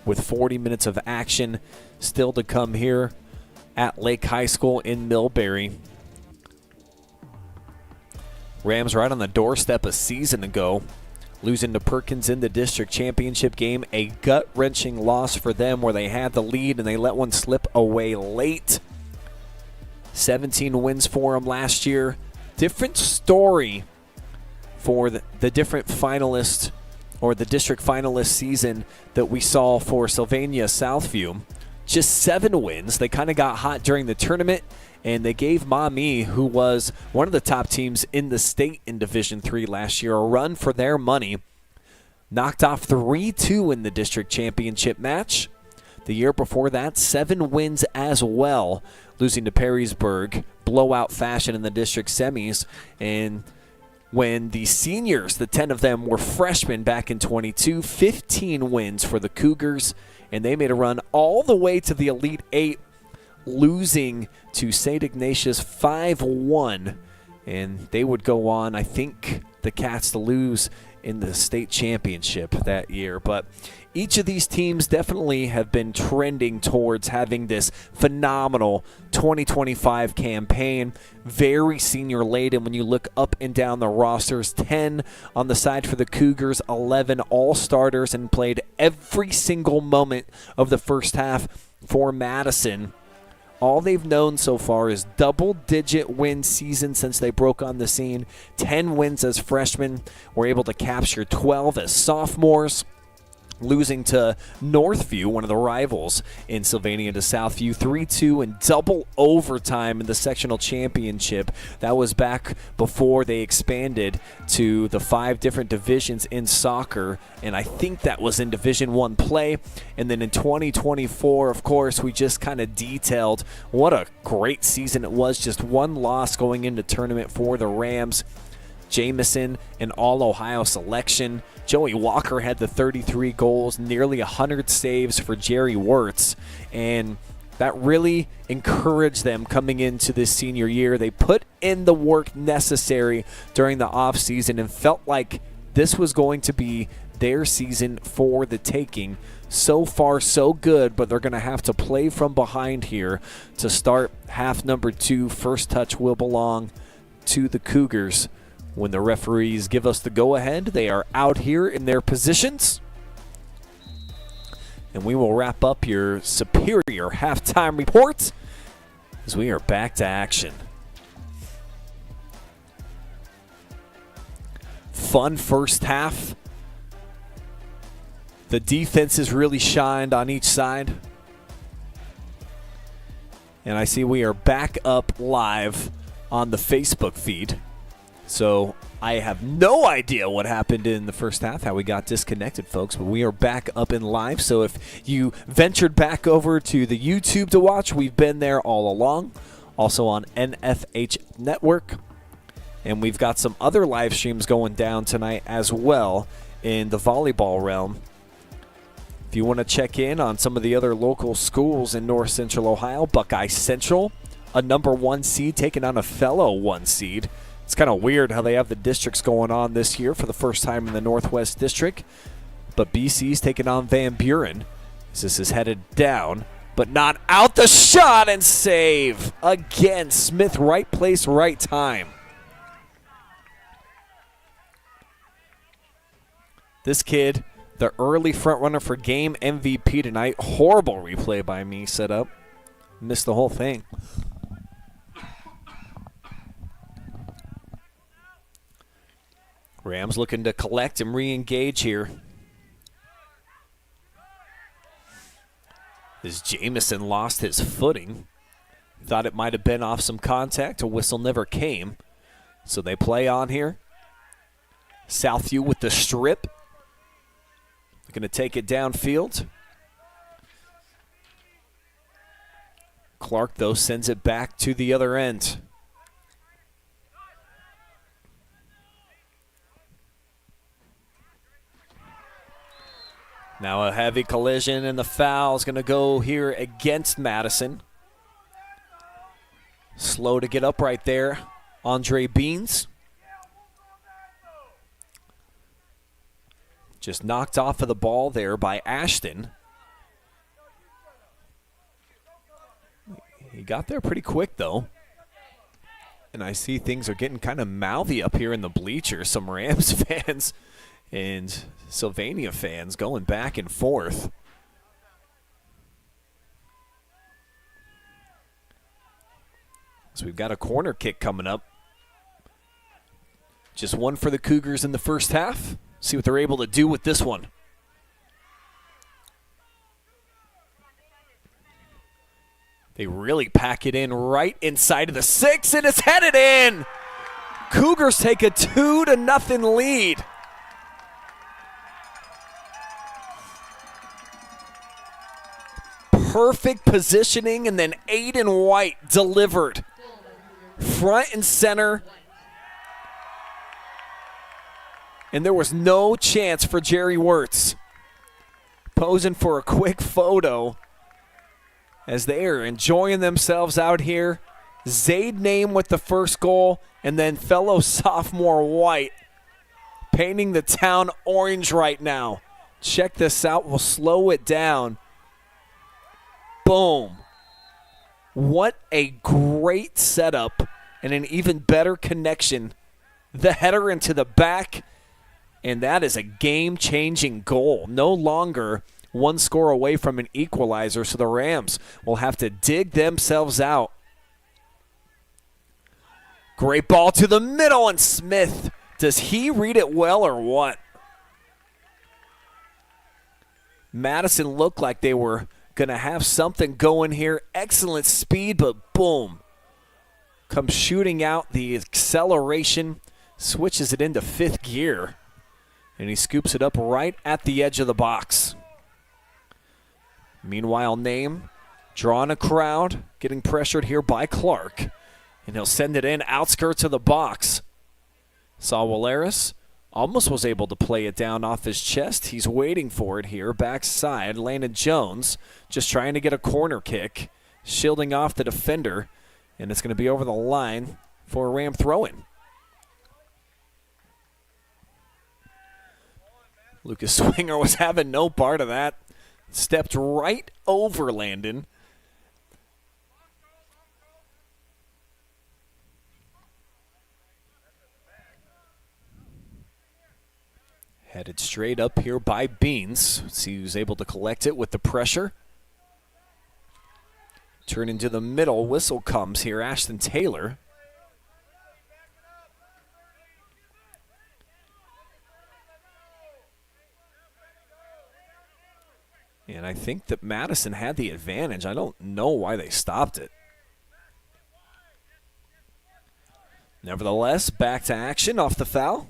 with 40 minutes of action still to come here at Lake High School in Millbury. Rams right on the doorstep a season ago, losing to Perkins in the district championship game. A gut-wrenching loss for them where they had the lead and they let one slip away late. 17 wins for them last year. Different story for the different finalists or the district finalist season that we saw for Sylvania Southview. Just 7 wins. They kind of got hot during the tournament, and they gave Maumee, who was one of the top teams in the state in Division III last year, a run for their money. Knocked off 3-2 in the district championship match. The year before that, 7 wins as well, losing to Perrysburg, blowout fashion in the district semis. And when the seniors, the 10 of them were freshmen back in 22, 15 wins for the Cougars, and they made a run all the way to the Elite 8, losing to St. Ignatius 5-1, and they would go on, I think, the Cats to lose in the state championship that year. But each of these teams definitely have been trending towards having this phenomenal 2025 campaign. Very senior laden when you look up and down the rosters. 10 on the side for the Cougars, 11 all-starters, and played every single moment of the first half for Madison. All they've known so far is double-digit win season since they broke on the scene. 10 wins as freshmen. Were able to capture 12 as sophomores, losing to Northview, one of the rivals in Sylvania to Southview, 3-2 in double overtime in the sectional championship. That was back before they expanded to the 5 different divisions in soccer, and I think that was in Division I play. And then in 2024, of course, we just kind of detailed what a great season it was. Just one loss going into tournament for the Rams. Jamison, an All-Ohio selection. Joey Walker had the 33 goals, nearly 100 saves for Jerry Wirtz, and that really encouraged them coming into this senior year. They put in the work necessary during the offseason and felt like this was going to be their season for the taking. So far, so good, but they're going to have to play from behind here to start half number 2. First touch will belong to the Cougars. When the referees give us the go-ahead, they are out here in their positions. And we will wrap up your Superior halftime report as we are back to action. Fun first half. The defenses really shined on each side. And I see we are back up live on the Facebook feed. So I have no idea what happened in the first half, how we got disconnected, folks, but we are back up in live. So if you ventured back over to the YouTube to watch, we've been there all along. Also on NFH Network. And we've got some other live streams going down tonight as well in the volleyball realm. If you want to check in on some of the other local schools in North Central Ohio, Buckeye Central, a number 1 seed taking on a fellow 1 seed. It's kind of weird how they have the districts going on this year for the first time in the Northwest District. But BC's taking on Van Buren as this is headed down, but not out. The shot and save. Again, Smith, right place, right time. This kid, the early front runner for game MVP tonight. Horrible replay by me set up. Missed the whole thing. Rams looking to collect and re-engage here. As Jamison lost his footing. Thought it might have been off some contact. A whistle never came. So they play on here. Southview with the strip. Going to take it downfield. Clark, though, sends it back to the other end. Now a heavy collision, and the foul is going to go here against Madison. Slow to get up right there, Andre Beans. Just knocked off of the ball there by Ashton. He got there pretty quick, though. And I see things are getting kind of mouthy up here in the bleachers. Some Rams fans and Sylvania fans going back and forth. So we've got a corner kick coming up. Just one for the Cougars in the first half. See what they're able to do with this one. They really pack it in right inside of the 6, and it's headed in. Cougars take a 2-0 lead. Perfect positioning, and then Aiden White delivered. Front and center. And there was no chance for Jerry Wirtz. Posing for a quick photo as they are enjoying themselves out here. Zaid Name with the first goal, and then fellow sophomore White painting the town orange right now. Check this out. We'll slow it down. Boom. What a great setup and an even better connection. The header into the back, and that is a game-changing goal. No longer one score away from an equalizer, so the Rams will have to dig themselves out. Great ball to the middle, and Smith. Does he read it well or what? Madison looked like they were going to have something going here. Excellent speed, but boom. Comes shooting out the acceleration, switches it into fifth gear, and he scoops it up right at the edge of the box. Meanwhile, Name drawing a crowd, getting pressured here by Clark, and he'll send it in outskirts of the box. Saul Waleris almost was able to play it down off his chest. He's waiting for it here, backside. Landon Jones just trying to get a corner kick, shielding off the defender, and it's going to be over the line for a Ram throw-in. Lucas Swinger was having no part of that. Stepped right over Landon. Headed straight up here by Beans. See who's able to collect it with the pressure. Turn into the middle. Whistle comes here. Ashton Taylor. And I think that Madison had the advantage. I don't know why they stopped it. Nevertheless, back to action off the foul.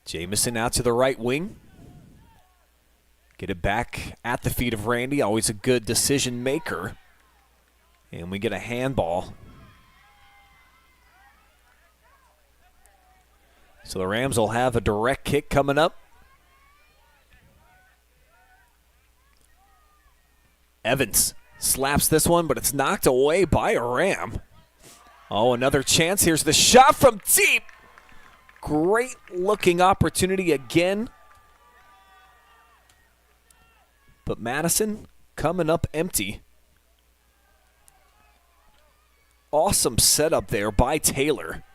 Jamison out to the right wing. Get it back at the feet of Randy. Always a good decision maker. And we get a handball. So the Rams will have a direct kick coming up. Evans slaps this one, but it's knocked away by a Ram. Oh, another chance. Here's the shot from deep. Great looking opportunity again. But Madison coming up empty. Awesome setup there by Taylor.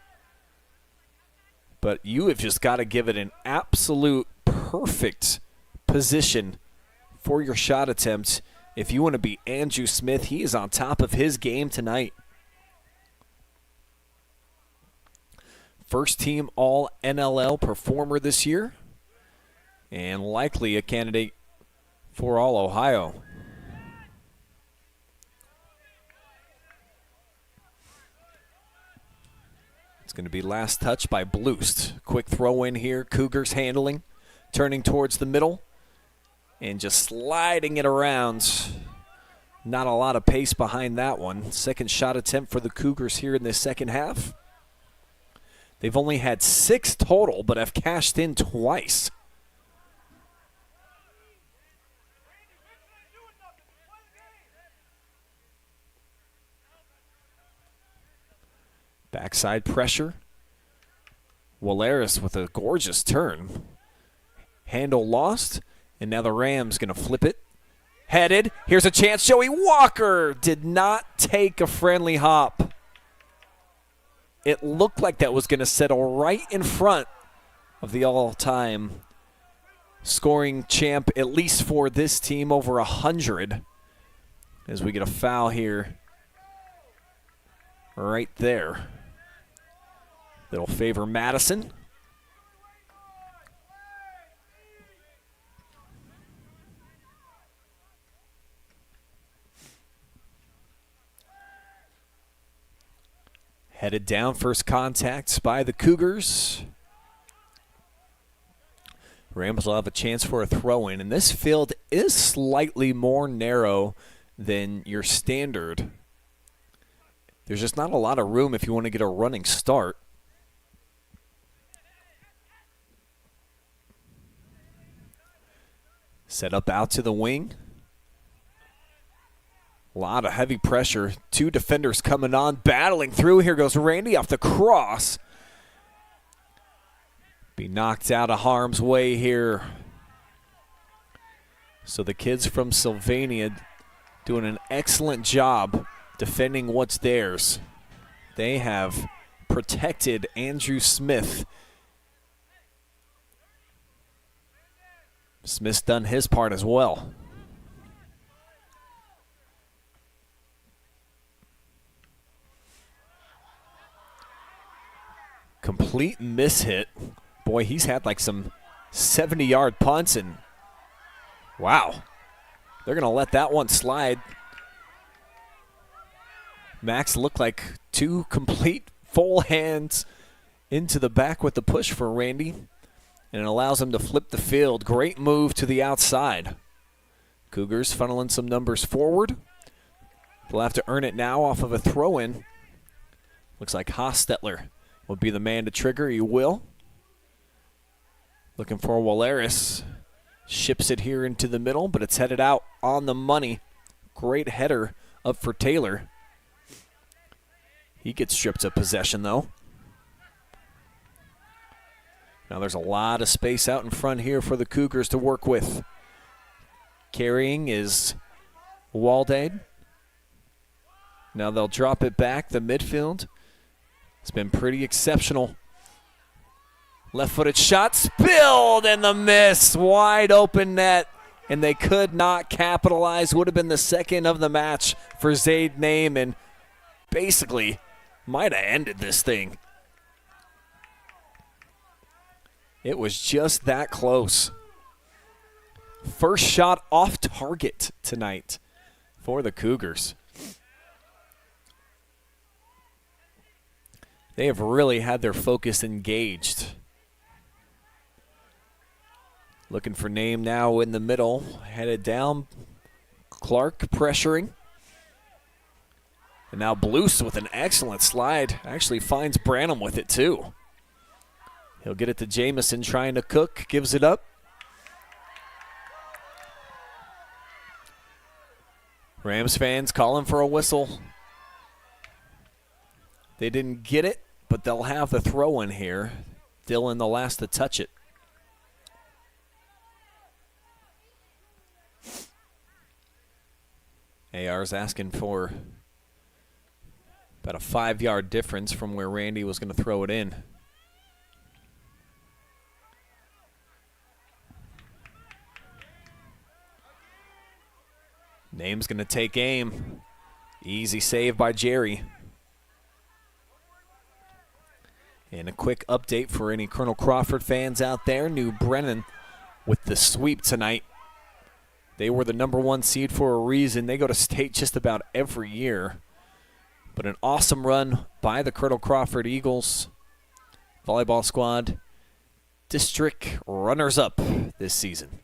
But you have just got to give it an absolute perfect position for your shot attempt. If you want to beat Andrew Smith, he is on top of his game tonight. First team All-NLL performer this year, and likely a candidate for All-Ohio. It's going to be last touch by Bloost. Quick throw in here. Cougars handling, turning towards the middle, and just sliding it around. Not a lot of pace behind that one. Second shot attempt for the Cougars here in the second half. They've only had 6 total, but have cashed in twice. Backside pressure. Waleris with a gorgeous turn. Handle lost, and now the Rams going to flip it. Headed. Here's a chance. Joey Walker did not take a friendly hop. It looked like that was going to settle right in front of the all-time scoring champ, at least for this team, over 100. As we get a foul here right there. That'll favor Madison. Headed down, first contact by the Cougars. Rams will have a chance for a throw-in, and this field is slightly more narrow than your standard. There's just not a lot of room if you want to get a running start. Set up out to the wing. A lot of heavy pressure. Two defenders coming on, battling through. Here goes Randy off the cross. Be knocked out of harm's way here. So the kids from Sylvania doing an excellent job defending what's theirs. They have protected Andrew Smith. Smith's done his part as well. Complete mishit. Boy, he's had like some 70-yard punts, and wow, they're going to let that one slide. Max looked like two complete full hands into the back with the push for Randy, and it allows him to flip the field. Great move to the outside. Cougars funneling some numbers forward. They'll have to earn it now off of a throw-in. Looks like Hostetler will be the man to trigger. He will. Looking for Waleris. Ships it here into the middle, but it's headed out on the money. Great header up for Taylor. He gets stripped of possession, though. Now there's a lot of space out in front here for the Cougars to work with. Carrying is Waldade. Now they'll drop it back. The midfield has been pretty exceptional. Left-footed shot spilled, and the miss. Wide open net, and they could not capitalize. Would have been the second of the match for Zaid Name, and basically might have ended this thing. It was just that close. First shot off target tonight for the Cougars. They have really had their focus engaged. Looking for Name now in the middle. Headed down. Clark pressuring. And now Blues with an excellent slide. Actually finds Branham with it too. He'll get it to Jamison trying to cook. Gives it up. Rams fans calling for a whistle. They didn't get it, but they'll have the throw in here. Dylan the last to touch it. AR's asking for about a 5-yard difference from where Randy was going to throw it in. Name's going to take aim. Easy save by Jerry. And a quick update for any Colonel Crawford fans out there. New Brennan with the sweep tonight. They were the #1 seed for a reason. They go to state just about every year. But an awesome run by the Colonel Crawford Eagles volleyball squad. District runners-up this season.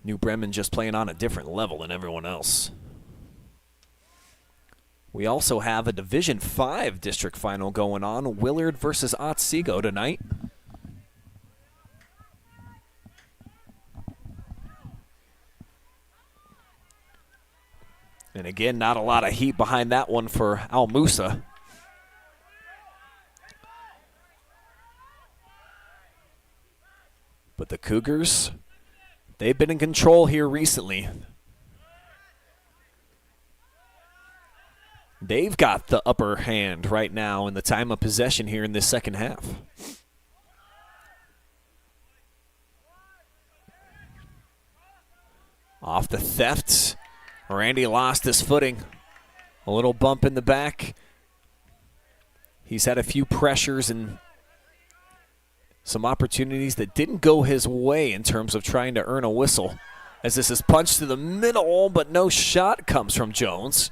New Bremen just playing on a different level than everyone else. We also have a Division 5 district final going on. Willard versus Otsego tonight. And again, not a lot of heat behind that one for Al Musa. But the Cougars, they've been in control here recently. They've got the upper hand right now in the time of possession here in this second half. Off the theft, Randy lost his footing. A little bump in the back. He's had a few pressures and some opportunities that didn't go his way in terms of trying to earn a whistle. As this is punched to the middle, but no shot comes from Jones.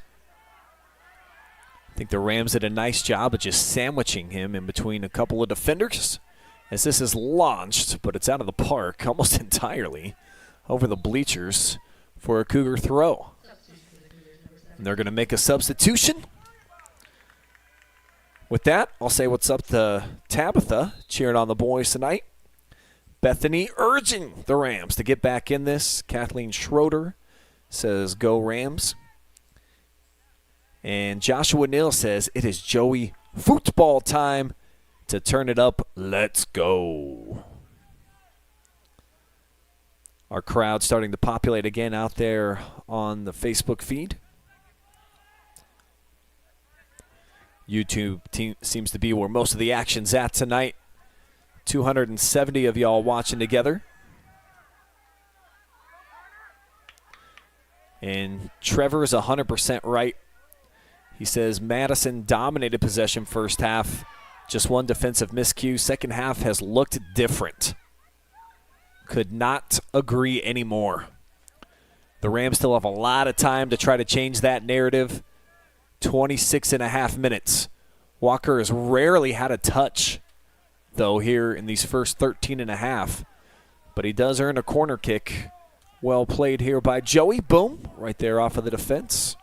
I think the Rams did a nice job of just sandwiching him in between a couple of defenders as this is launched, but it's out of the park almost entirely over the bleachers for a Cougar throw. And they're going to make a substitution. With that, I'll say what's up to Tabitha, cheering on the boys tonight. Bethany urging the Rams to get back in this. Kathleen Schroeder says go Rams. And Joshua Neal says it is Joey football time to turn it up. Let's go. Our crowd starting to populate again out there on the Facebook feed. YouTube seems to be where most of the action's at tonight. 270 of y'all watching together. And Trevor's 100% right. He says Madison dominated possession first half. Just one defensive miscue. Second half has looked different. Could not agree anymore. The Rams still have a lot of time to try to change that narrative. 26 and a half minutes. Walker has rarely had a touch, though, here in these first 13 and a half. But he does earn a corner kick. Well played here by Joey. Boom, right there off of the defense.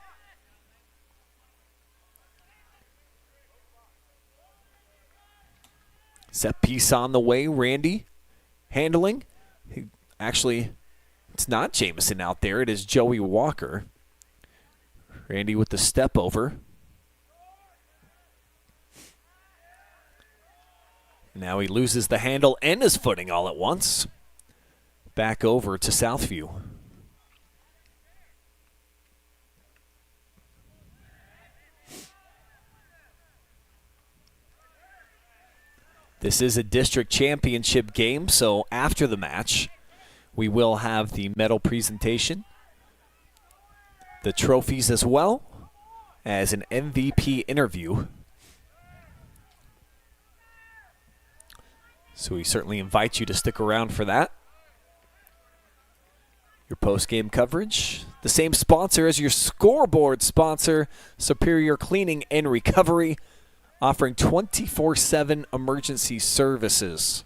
Set piece on the way. Randy handling. Actually, it's not Jamison out there. It is Joey Walker. Randy with the step over. Now he loses the handle and his footing all at once. Back over to Southview. This is a district championship game, so after the match, we will have the medal presentation, the trophies as well as an MVP interview. So we certainly invite you to stick around for that. Your post-game coverage, the same sponsor as your scoreboard sponsor, Superior Cleaning and Recovery, offering 24/7 emergency services.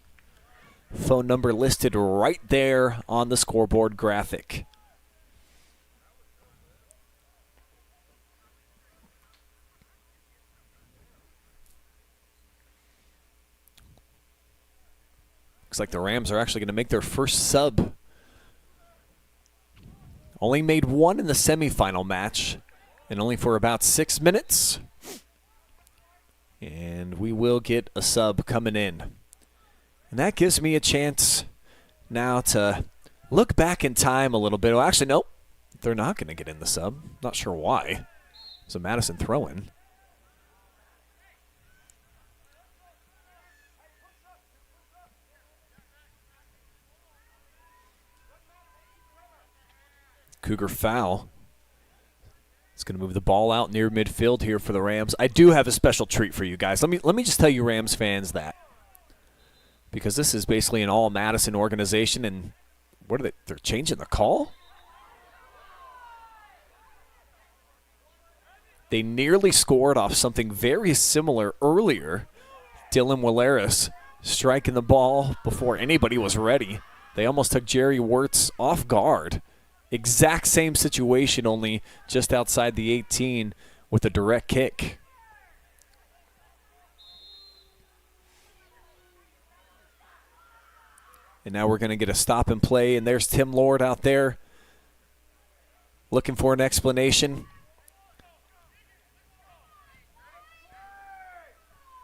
Phone number listed right there on the scoreboard graphic. Looks like the Rams are actually going to make their first sub. Only made one in the semifinal match, and only for about 6 minutes. And we will get a sub coming in. And that gives me a chance now to look back in time a little bit. Well, actually, nope. They're not going to get in the sub. Not sure why. It's a Madison throw-in. Cougar foul. It's going to move the ball out near midfield here for the Rams. I do have a special treat for you guys. Let me just tell you Rams fans that. Because this is basically an all-Madison organization, and what are they? They're changing the call? They nearly scored off something very similar earlier. Dylan Willeris striking the ball before anybody was ready. They almost took Jerry Wirtz off guard. Exact same situation, only just outside the 18 with a direct kick. And now we're going to get a stop and play, and there's Tim Lord out there looking for an explanation.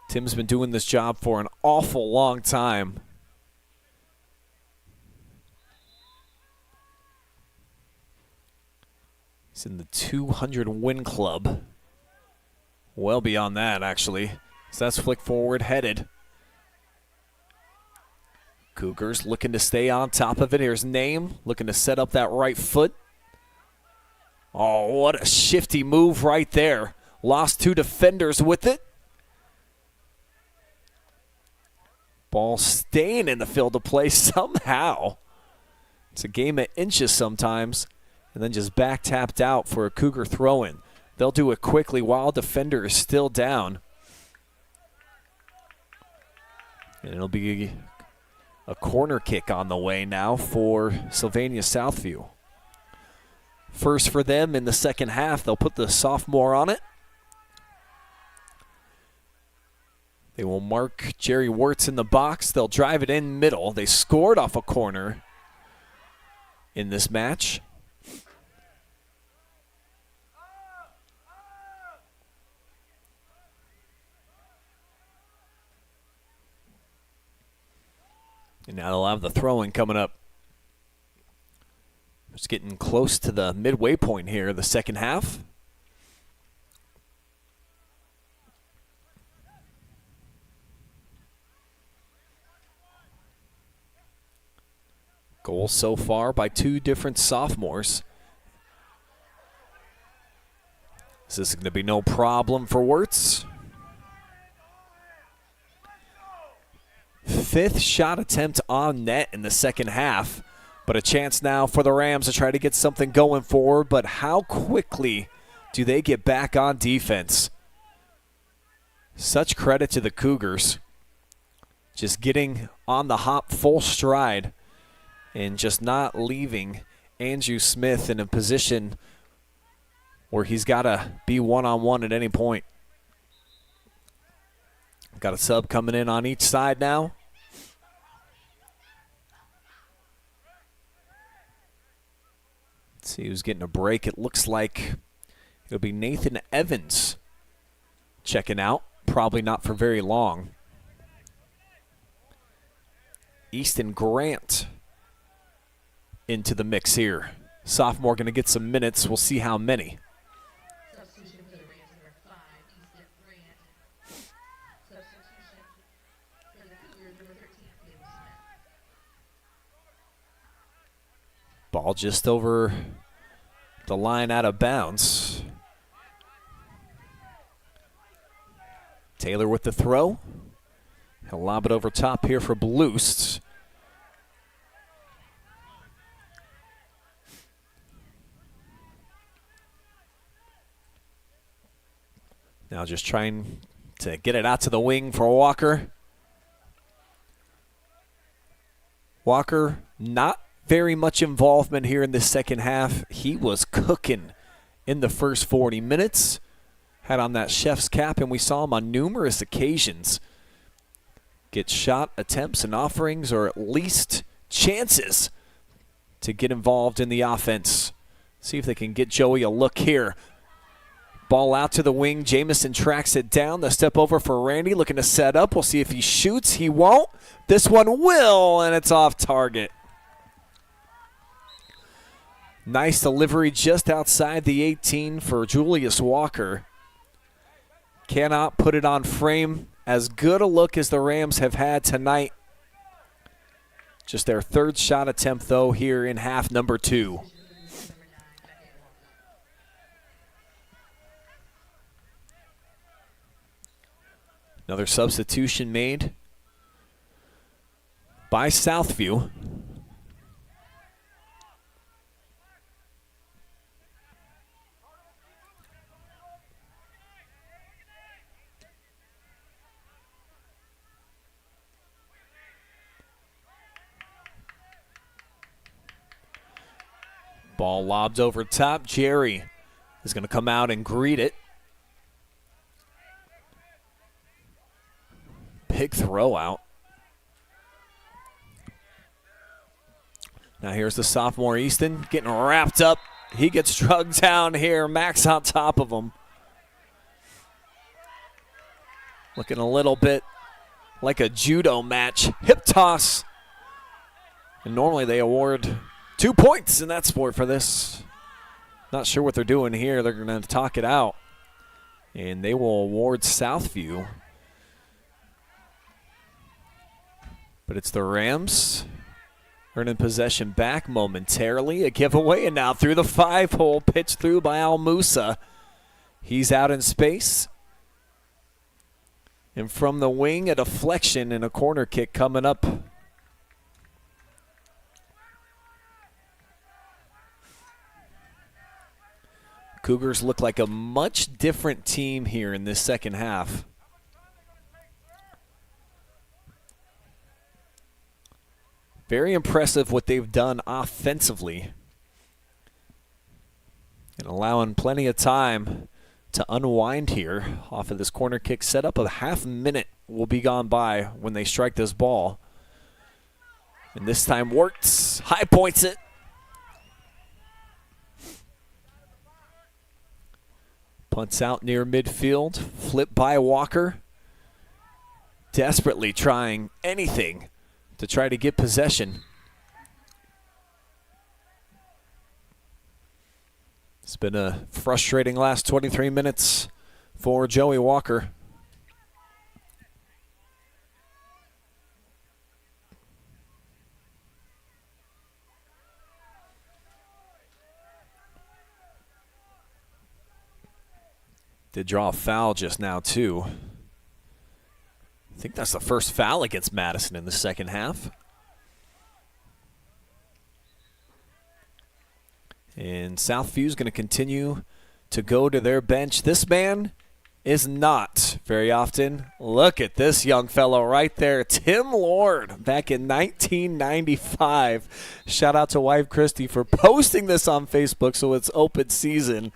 Tim's been doing this job for an awful long time. He's in the 200 win club. Well beyond that, actually. So that's flick forward headed. Cougars looking to stay on top of it. Here's Name looking to set up that right foot. Oh, what a shifty move right there. Lost two defenders with it. Ball staying in the field of play somehow. It's a game of inches sometimes. And then just back tapped out for a Cougar throw-in. They'll do it quickly while defender is still down. And it'll be a corner kick on the way now for Sylvania Southview. First for them in the second half. They'll put the sophomore on it. They will mark Jerry Wirtz in the box. They'll drive it in middle. They scored off a corner in this match. And now they'll have the throw-in coming up. Just getting close to the midway point here, the second half. Goals so far by two different sophomores. This is going to be no problem for Wirtz. Fifth shot attempt on net in the second half, but a chance now for the Rams to try to get something going forward. But how quickly do they get back on defense? Such credit to the Cougars. Just getting on the hop full stride and just not leaving Andrew Smith in a position where he's got to be one-on-one at any point. Got a sub coming in on each side now. Let's see who's getting a break. It looks like it'll be Nathan Evans checking out. Probably not for very long. Easton Grant into the mix here. Sophomore going to get some minutes. We'll see how many. Ball just over the line out of bounds. Taylor with the throw. He'll lob it over top here for Bloost. Now just trying to get it out to the wing for Walker. Walker not very much involvement here in the second half. He was cooking in the first 40 minutes. Had on that chef's cap, and we saw him on numerous occasions get shot attempts and offerings, or at least chances to get involved in the offense. See if they can get Joey a look here. Ball out to the wing. Jamison tracks it down. The step over for Randy, looking to set up. We'll see if he shoots. He won't. This one will, and it's off target. Nice delivery just outside the 18 for Julius Walker. Cannot put it on frame. As good a look as the Rams have had tonight. Just their third shot attempt, though, here in half number 2. Another substitution made by Southview. Ball lobs over top. Jerry is going to come out and greet it. Big throw out. Now here's the sophomore Easton getting wrapped up. He gets drugged down here. Max on top of him. Looking a little bit like a judo match. Hip toss. And normally they award 2 points in that sport for this. Not sure what they're doing here. They're going to talk it out. And they will award Southview. But it's the Rams earning possession back momentarily. A giveaway, and now through the 5-hole, pitch through by Al Musa. He's out in space. And from the wing, a deflection and a corner kick coming up. Cougars look like a much different team here in this second half. Very impressive what they've done offensively. And allowing plenty of time to unwind here off of this corner kick setup. A half minute will be gone by when they strike this ball. And this time Wirtz high points it. Punts out near midfield. Flip by Walker. Desperately trying anything to to try to get possession. It's been a frustrating last 23 minutes for Joey Walker. Did draw a foul just now, too. I think that's the first foul against Madison in the second half. And Southview's going to continue to go to their bench. This man is not very often. Look at this young fellow right there, Tim Lord, back in 1995. Shout out to wife Christy for posting this on Facebook so it's open season.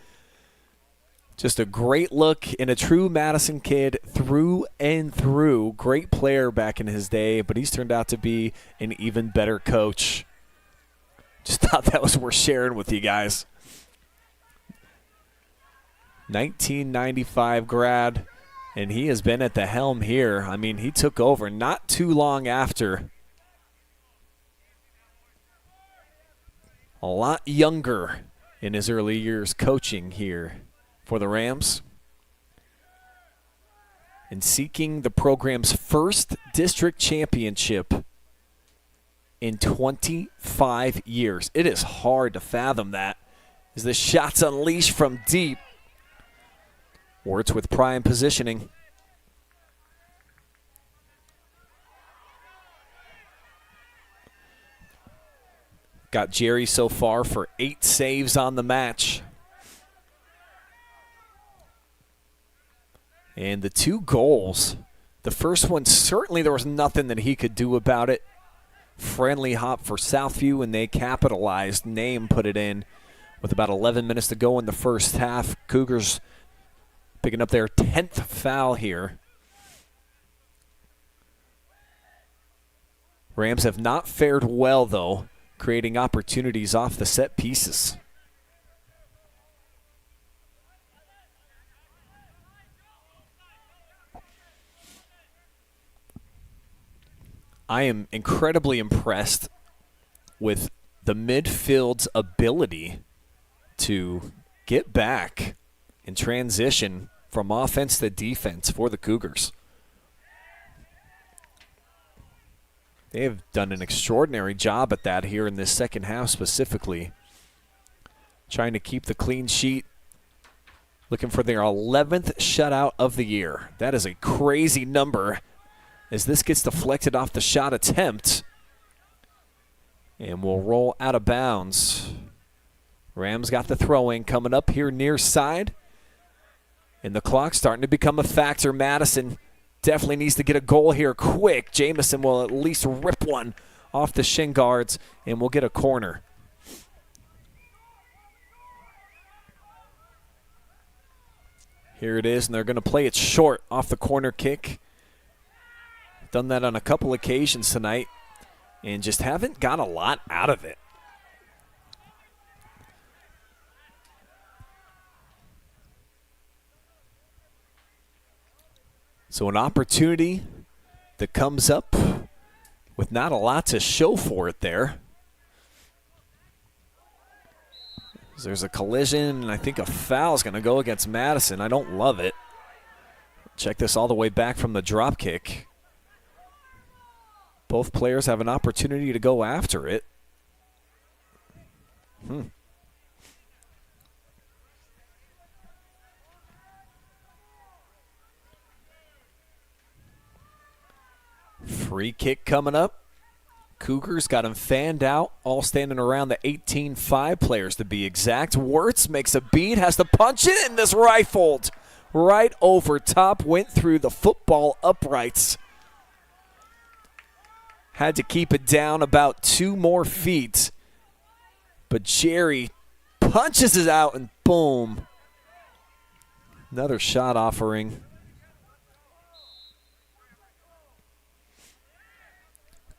Just a great look and a true Madison kid through and through. Great player back in his day, but he's turned out to be an even better coach. Just thought that was worth sharing with you guys. 1995 grad, and he has been at the helm here. I mean, he took over not too long after. A lot younger in his early years coaching here for the Rams, and seeking the program's first district championship in 25 years. It is hard to fathom that as the shots unleashed from deep. Wirtz with prime positioning. Got Jerry so far for 8 saves on the match. And the 2 goals, the first one, certainly there was nothing that he could do about it. Friendly hop for Southview, and they capitalized. Name put it in with about 11 minutes to go in the first half. Cougars picking up their 10th foul here. Rams have not fared well, though, creating opportunities off the set pieces. I am incredibly impressed with the midfield's ability to get back and transition from offense to defense for the Cougars. They have done an extraordinary job at that here in this second half specifically. Trying to keep the clean sheet. Looking for their 11th shutout of the year. That is a crazy number as this gets deflected off the shot attempt. And will roll out of bounds. Rams got the throw-in coming up here near side. And the clock's starting to become a factor. Madison definitely needs to get a goal here quick. Jamison will at least rip one off the shin guards, and we'll get a corner. Here it is, and they're going to play it short off the corner kick. Done that on a couple occasions tonight, and just haven't got a lot out of it. So an opportunity that comes up with not a lot to show for it there. There's a collision, and I think a foul is going to go against Madison. I don't love it. Check this all the way back from the drop kick. Both players have an opportunity to go after it. Free kick coming up. Cougars got him fanned out, all standing around the 18-5 players to be exact. Wirtz makes a beat, has to punch it, and this rifled right over top, went through the football uprights. Had to keep it down about 2 more feet. But Jerry punches it out, and boom. Another shot offering.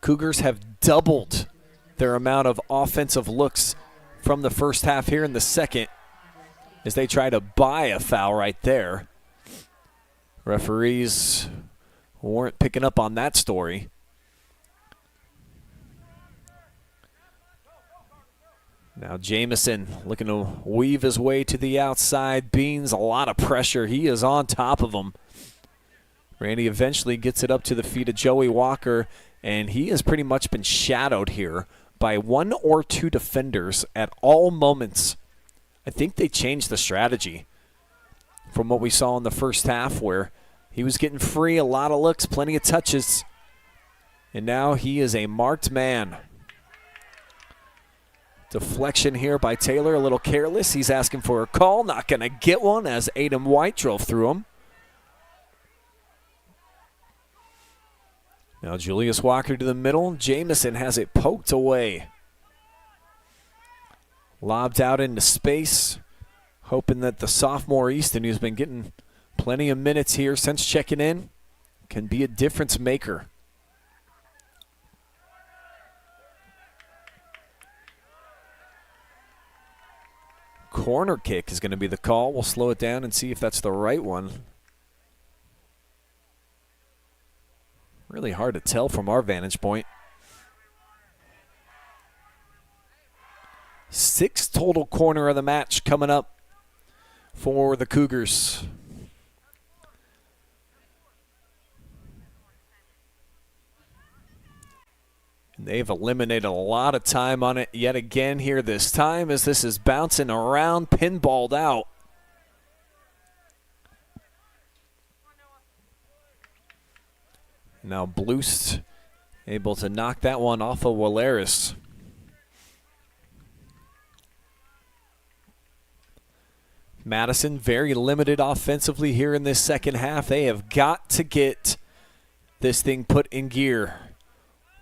Cougars have doubled their amount of offensive looks from the first half here in the second as they try to buy a foul right there. Referees weren't picking up on that story. Now Jamison looking to weave his way to the outside. Beans, a lot of pressure. He is on top of him. Randy eventually gets it up to the feet of Joey Walker, and he has pretty much been shadowed here by one or two defenders at all moments. I think they changed the strategy from what we saw in the first half, where he was getting free, a lot of looks, plenty of touches, and now he is a marked man. Deflection here by Taylor, a little careless. He's asking for a call, not going to get one as Adam White drove through him. Now Julius Walker to the middle. Jamison has it poked away. Lobbed out into space, hoping that the sophomore Easton, who's been getting plenty of minutes here since checking in, can be a difference maker. Corner kick is going to be the call. We'll slow it down and see if that's the right one. Really hard to tell from our vantage point. 6th total corner of the match coming up for the Cougars. They've eliminated a lot of time on it yet again here this time, as this is bouncing around, pinballed out. Now Blust able to knock that one off of Waleris. Madison very limited offensively here in this second half. They have got to get this thing put in gear.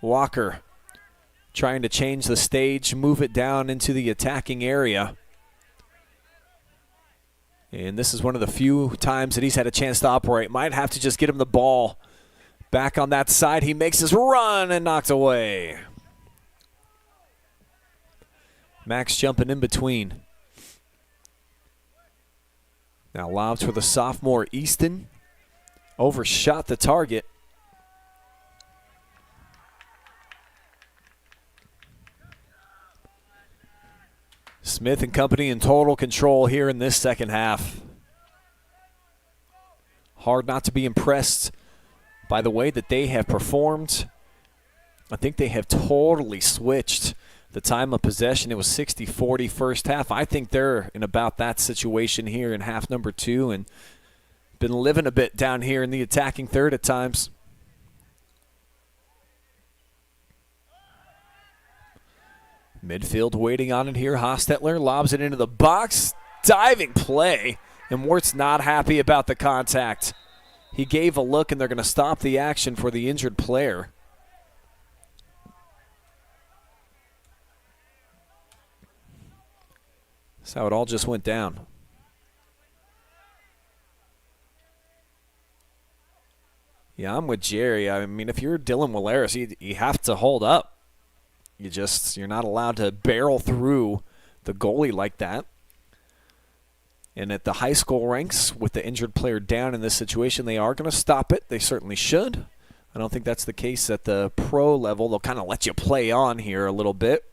Walker trying to change the stage, move it down into the attacking area. And this is one of the few times that he's had a chance to operate. Might have to just get him the ball. Back on that side, he makes his run and knocked away. Max jumping in between. Now lobs for the sophomore Easton. Overshot the target. Smith and company in total control here in this second half. Hard not to be impressed by the way that they have performed. I think they have totally switched the time of possession. It was 60-40 first half. I think they're in about that situation here in half number 2 and been living a bit down here in the attacking third at times. Midfield waiting on it here. Hostetler lobs it into the box. Diving play. And Wirt's not happy about the contact. He gave a look, and they're going to stop the action for the injured player. That's how it all just went down. Yeah, I'm with Jerry. I mean, if you're Dylan Waleris, you have to hold up. You're not allowed to barrel through the goalie like that. And at the high school ranks, with the injured player down in this situation, they are going to stop it. They certainly should. I don't think that's the case at the pro level. They'll kind of let you play on here a little bit.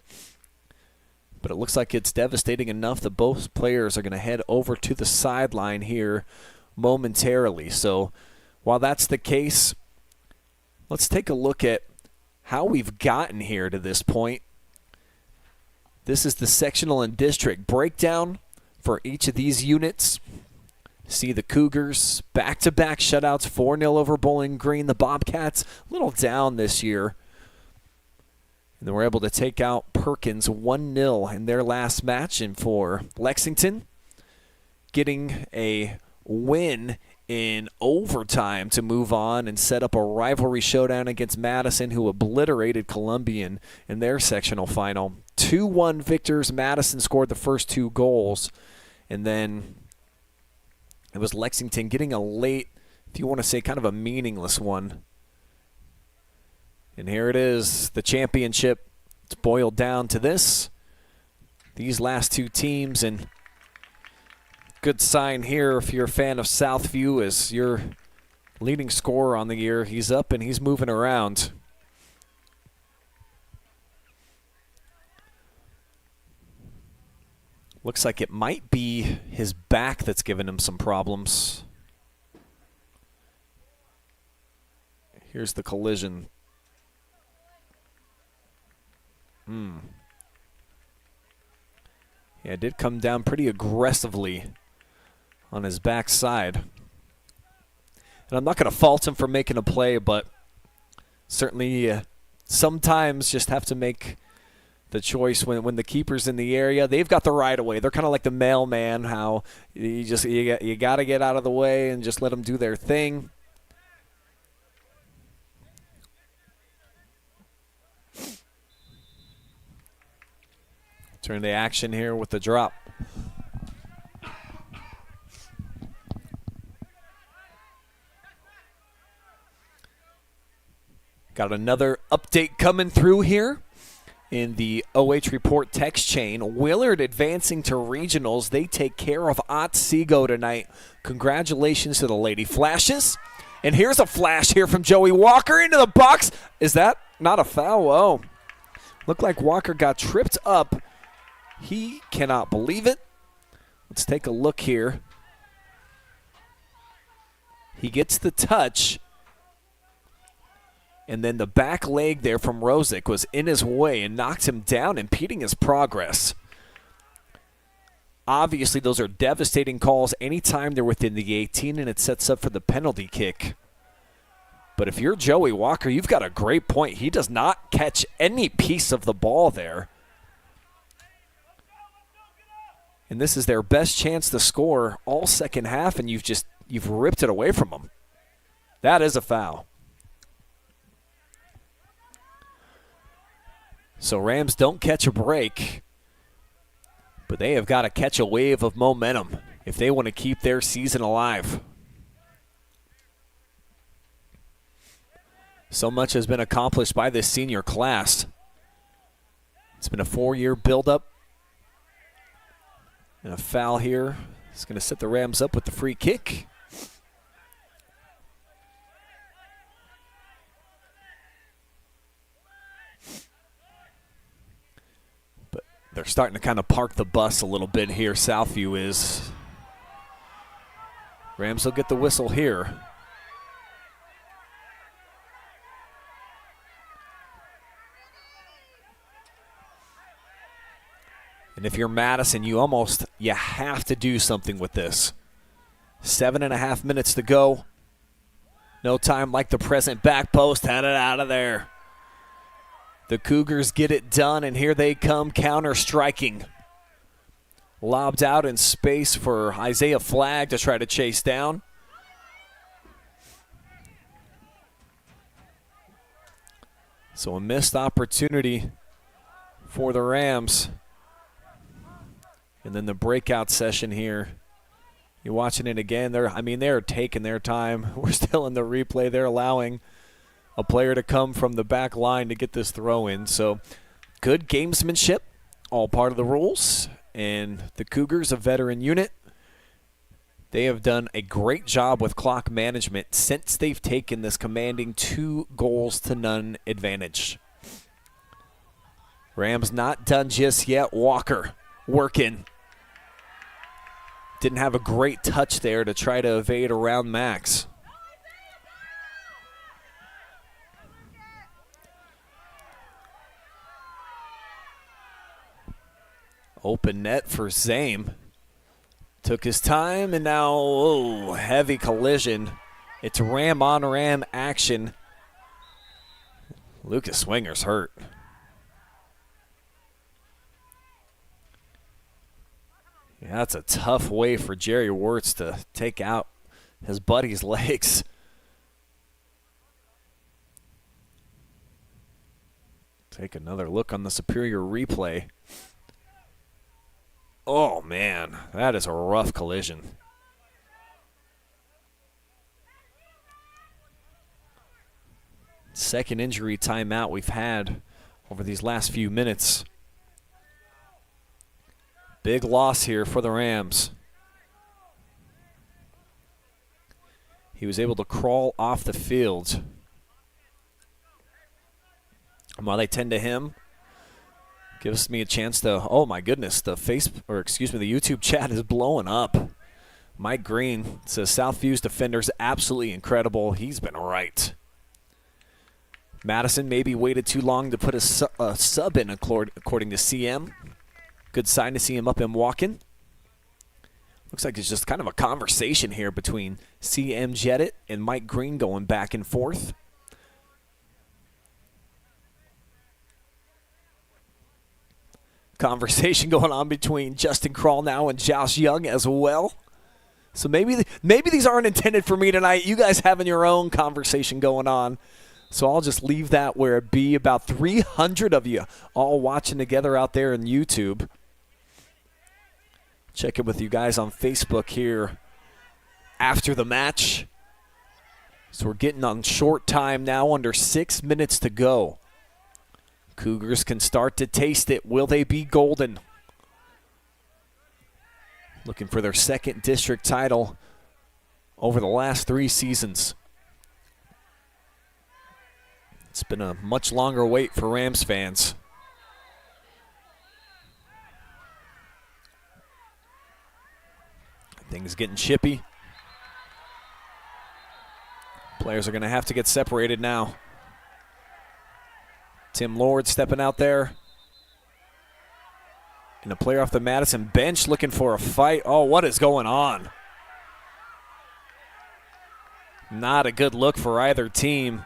But it looks like it's devastating enough that both players are going to head over to the sideline here momentarily. So while that's the case, let's take a look at how we've gotten here to this point. This is the sectional and district breakdown for each of these units. See the Cougars, back-to-back shutouts, 4-0 over Bowling Green. The Bobcats, a little down this year. And they were able to take out Perkins 1-0 in their last match. And for Lexington, getting a win in overtime to move on and set up a rivalry showdown against Madison, who obliterated Columbian in their sectional final. 2-1 victors. Madison scored the first 2 goals. And then it was Lexington getting a late, if you want to say kind of a meaningless one. And here it is, the championship. It's boiled down to this. These last 2 teams, and good sign here if you're a fan of Southview, as your leading scorer on the year. He's up and he's moving around. Looks like it might be his back that's giving him some problems. Here's the collision. Yeah, it did come down pretty aggressively on his backside. And I'm not going to fault him for making a play, but certainly sometimes just have to make the choice when the keeper's in the area. They've got the right of way. They're kind of like the mailman, how you got to get out of the way and just let them do their thing. Turn the action here with the drop. Got another update coming through here in the OH Report text chain. Willard advancing to regionals. They take care of Otsego tonight. Congratulations to the Lady Flashes. And here's a flash here from Joey Walker into the box. Is that not a foul? Oh, looked like Walker got tripped up. He cannot believe it. Let's take a look here. He gets the touch. And then the back leg there from Rosick was in his way and knocked him down, impeding his progress. Obviously, those are devastating calls anytime they're within the 18, and it sets up for the penalty kick. But if you're Joey Walker, you've got a great point. He does not catch any piece of the ball there. And this is their best chance to score all second half, and you've ripped it away from them. That is a foul. So Rams don't catch a break, but they have got to catch a wave of momentum if they want to keep their season alive. So much has been accomplished by this senior class. It's been a 4-year buildup. And a foul here is going to set the Rams up with the free kick. They're starting to kind of park the bus a little bit here, Southview is. Rams will get the whistle here. And if you're Madison, you have to do something with this. 7.5 minutes to go. No time like the present. Back post, had it out of there. The Cougars get it done, and here they come counter-striking. Lobbed out in space for Isaiah Flagg to try to chase down. So a missed opportunity for the Rams. And then the breakout session here. You're watching it again. They're taking their time. We're still in the replay. They're allowing a player to come from the back line to get this throw in. So good gamesmanship, all part of the rules. And the Cougars, a veteran unit, they have done a great job with clock management since they've taken this commanding 2-0 advantage. Rams not done just yet. Walker working. Didn't have a great touch there to try to evade around Max. Open net for Zame. Took his time, and now, heavy collision. It's ram-on-ram action. Lucas Swinger's hurt. Yeah, that's a tough way for Jerry Wirtz to take out his buddy's legs. Take another look on the superior replay. Oh, man, that is a rough collision. Second injury timeout we've had over these last few minutes. Big loss here for the Rams. He was able to crawl off the field. And while they tend to him, Gives me a chance to, oh my goodness, the YouTube chat is blowing up. Mike Green says Southview's defender's absolutely incredible. He's been right. Madison maybe waited too long to put a sub in, according to CM. Good sign to see him up and walking. Looks like it's just kind of a conversation here between CM Jedit and Mike Green going back and forth. Conversation going on between Justin Krall now and Josh Young as well. So maybe these aren't intended for me tonight. You guys having your own conversation going on. So I'll just leave that where it be. About 300 of you all watching together out there in YouTube. Check in with you guys on Facebook here after the match. So we're getting on short time now, under 6 minutes to go. Cougars can start to taste it. Will they be golden? Looking for their second district title over the last 3 seasons. It's been a much longer wait for Rams fans. Things getting chippy. Players are going to have to get separated now. Tim Lord stepping out there. And a player off the Madison bench looking for a fight. Oh, what is going on? Not a good look for either team.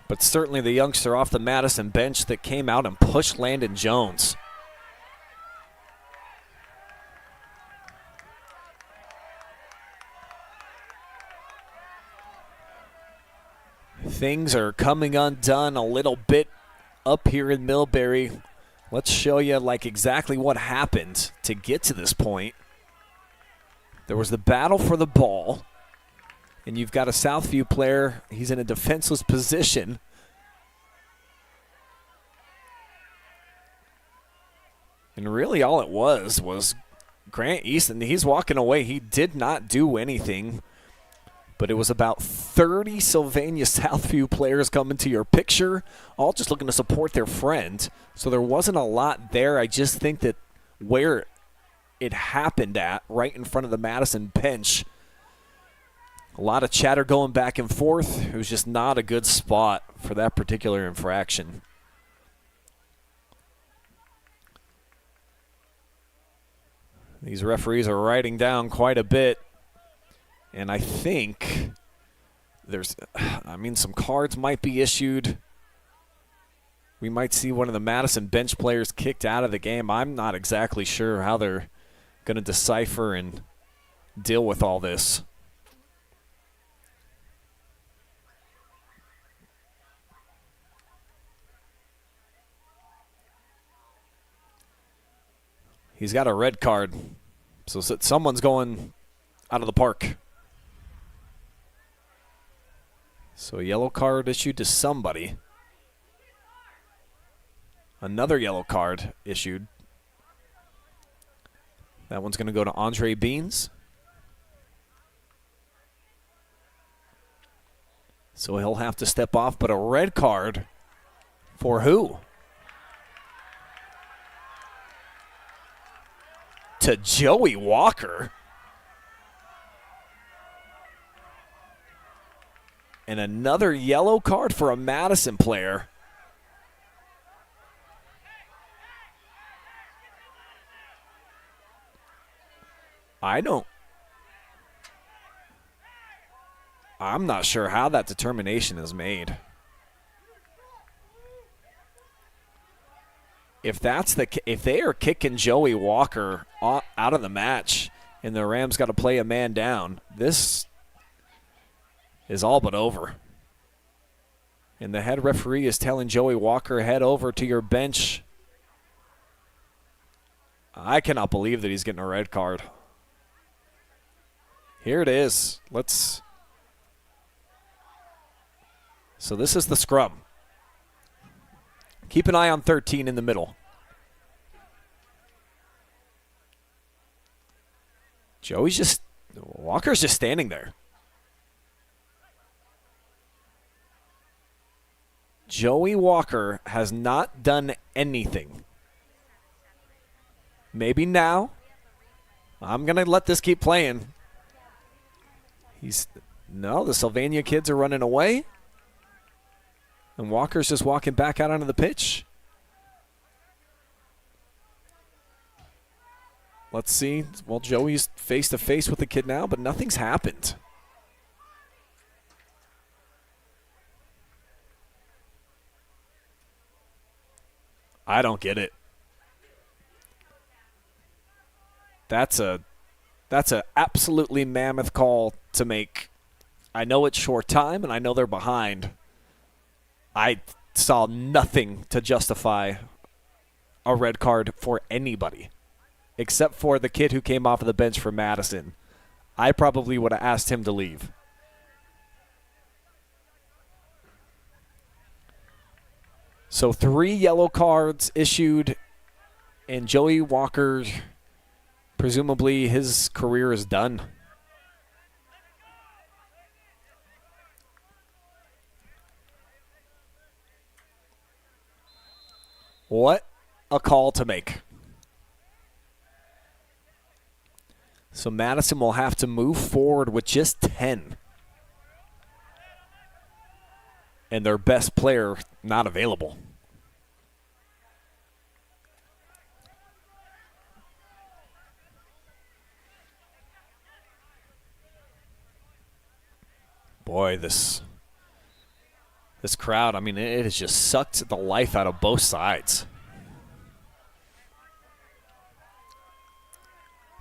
But certainly the youngster off the Madison bench that came out and pushed Landon Jones. Things are coming undone a little bit up here in Millbury. Let's show you exactly what happened to get to this point. There was the battle for the ball, and you've got a Southview player. He's in a defenseless position. And really all it was Grant Easton. He's walking away. He did not do anything. But it was about 30 Sylvania Southview players coming to your picture, all just looking to support their friend. So there wasn't a lot there. I just think that where it happened at, right in front of the Madison bench, a lot of chatter going back and forth. It was just not a good spot for that particular infraction. These referees are writing down quite a bit. And I think some cards might be issued. We might see one of the Madison bench players kicked out of the game. I'm not exactly sure how they're going to decipher and deal with all this. He's got a red card, so someone's going out of the park. So a yellow card issued to somebody. Another yellow card issued. That one's going to go to Andre Beans. So he'll have to step off, but a red card for who? To Joey Walker. And another yellow card for a Madison player. I'm not sure how that determination is made. If they are kicking Joey Walker out of the match and the Rams got to play a man down, this is all but over. And the head referee is telling Joey Walker, head over to your bench. I cannot believe that he's getting a red card. Here it is. So this is the scrum. Keep an eye on 13 in the middle. Walker's just standing there. Joey Walker has not done anything. Maybe now. I'm going to let this keep playing. No, the Sylvania kids are running away. And Walker's just walking back out onto the pitch. Let's see. Well, Joey's face-to-face with the kid now, but nothing's happened. I don't get it. That's a absolutely mammoth call to make. I know it's short time, and I know they're behind. I saw nothing to justify a red card for anybody, except for the kid who came off of the bench for Madison. I probably would have asked him to leave. So 3 yellow cards issued, and Joey Walker, presumably his career is done. What a call to make. So Madison will have to move forward with just 10. And their best player not available. Boy, this crowd, I mean, it has just sucked the life out of both sides.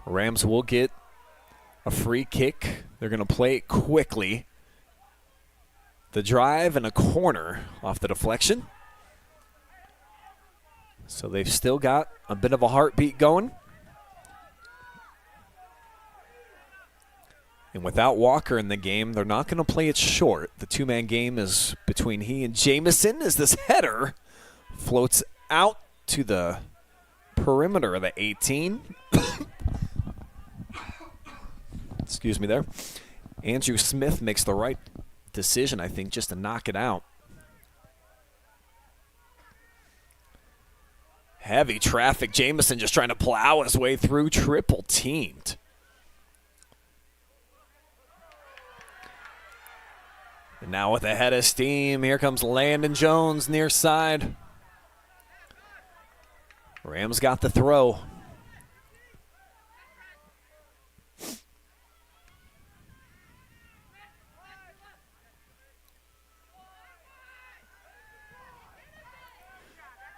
Rams will get a free kick. They're going to play it quickly. The drive and a corner off the deflection. So they've still got a bit of a heartbeat going. And without Walker in the game, they're not going to play it short. The two-man game is between he and Jamison as this header floats out to the perimeter of the 18. Excuse me there. Andrew Smith makes the right decision, I think, just to knock it out. Heavy traffic. Jamison just trying to plow his way through, triple teamed. And now with a head of steam, here comes Landon Jones near side. Rams got the throw.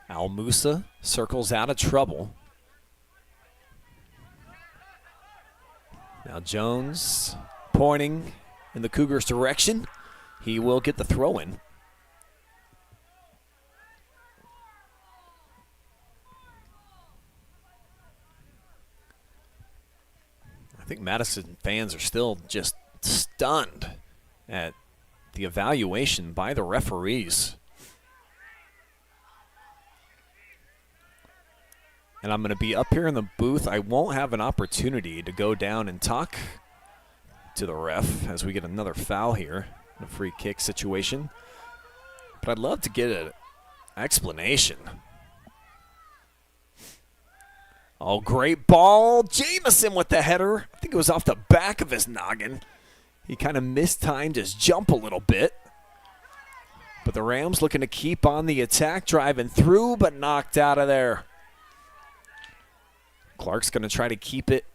Al Musa circles out of trouble. Now Jones pointing in the Cougars' direction. He will get the throw in. I think Madison fans are still just stunned at the evaluation by the referees. And I'm going to be up here in the booth. I won't have an opportunity to go down and talk to the ref as we get another foul here. A free kick situation. But I'd love to get an explanation. Oh, great ball. Jamison with the header. I think it was off the back of his noggin. He kind of mistimed his jump a little bit. But the Rams looking to keep on the attack, driving through, but knocked out of there. Clark's going to try to keep it.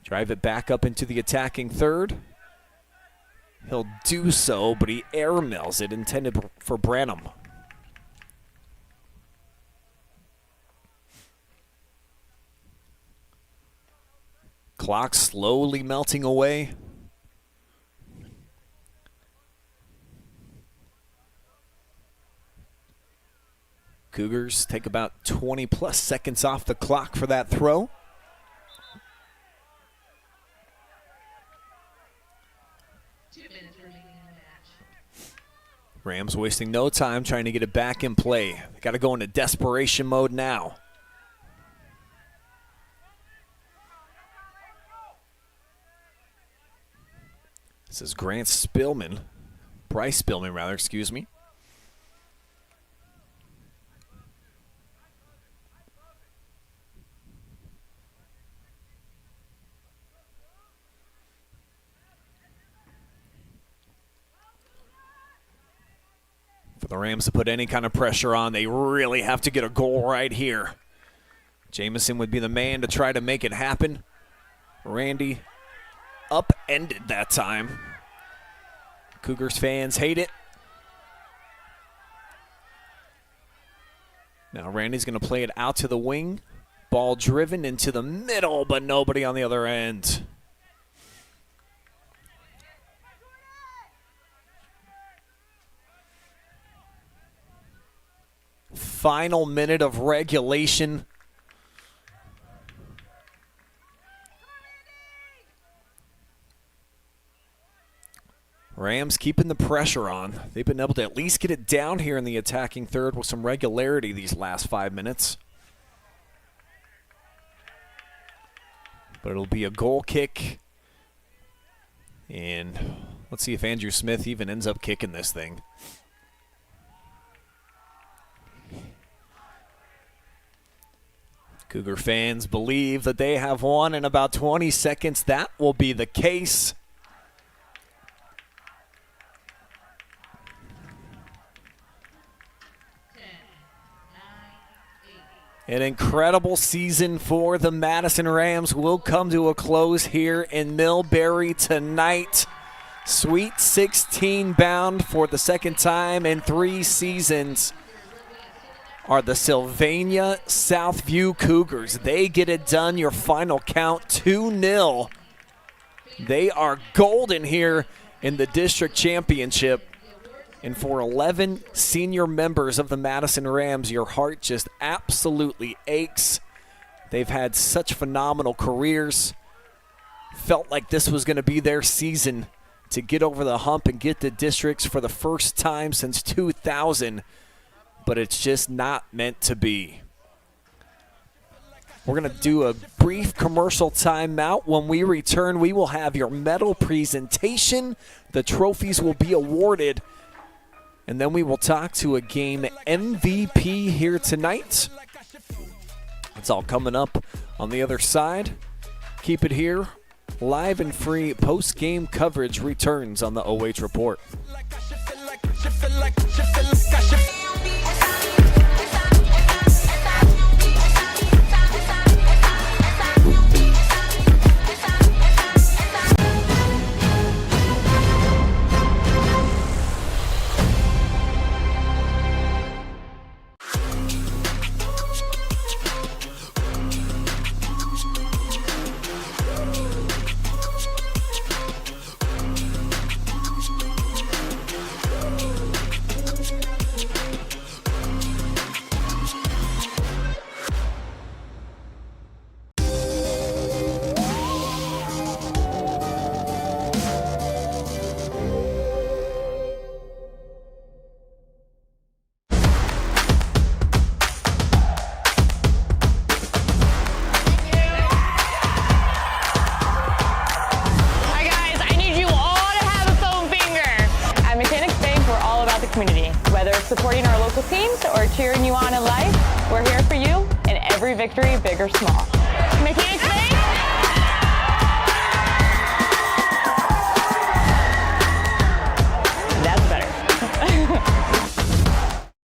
Drive it back up into the attacking third. He'll do so, but he airmails it, intended for Branham. Clock slowly melting away. Cougars take about 20-plus seconds off the clock for that throw. Rams wasting no time trying to get it back in play. They got to go into desperation mode now. This is Bryce Spillman, excuse me. the Rams to put any kind of pressure on, they really have to get a goal right here. Jamison would be the man to try to make it happen. Randy upended that time. Cougars fans hate it. Now Randy's going to play it out to the wing. Ball driven into the middle, but nobody on the other end. Final minute of regulation. Rams keeping the pressure on. They've been able to at least get it down here in the attacking third with some regularity these last 5 minutes. But it'll be a goal kick. And let's see if Andrew Smith even ends up kicking this thing. Cougar fans believe that they have won in about 20 seconds. That will be the case. An incredible season for the Madison Rams will come to a close here in Millbury tonight. Sweet 16 bound for the second time in 3 seasons are the Sylvania Southview Cougars. They get it done. Your final count 2-0. They are golden here in the district championship. And for 11 senior members of the Madison Rams, your heart just absolutely aches. They've had such phenomenal careers. Felt like this was going to be their season to get over the hump and get to districts for the first time since 2000. But it's just not meant to be. We're going to do a brief commercial timeout. When we return, we will have your medal presentation. The trophies will be awarded. And then we will talk to a game MVP here tonight. It's all coming up on the other side. Keep it here. Live and free post-game coverage returns on the OH Report. Supporting our local teams or cheering you on in life, we're here for you in every victory, big or small. Mechanics Bank! That's better.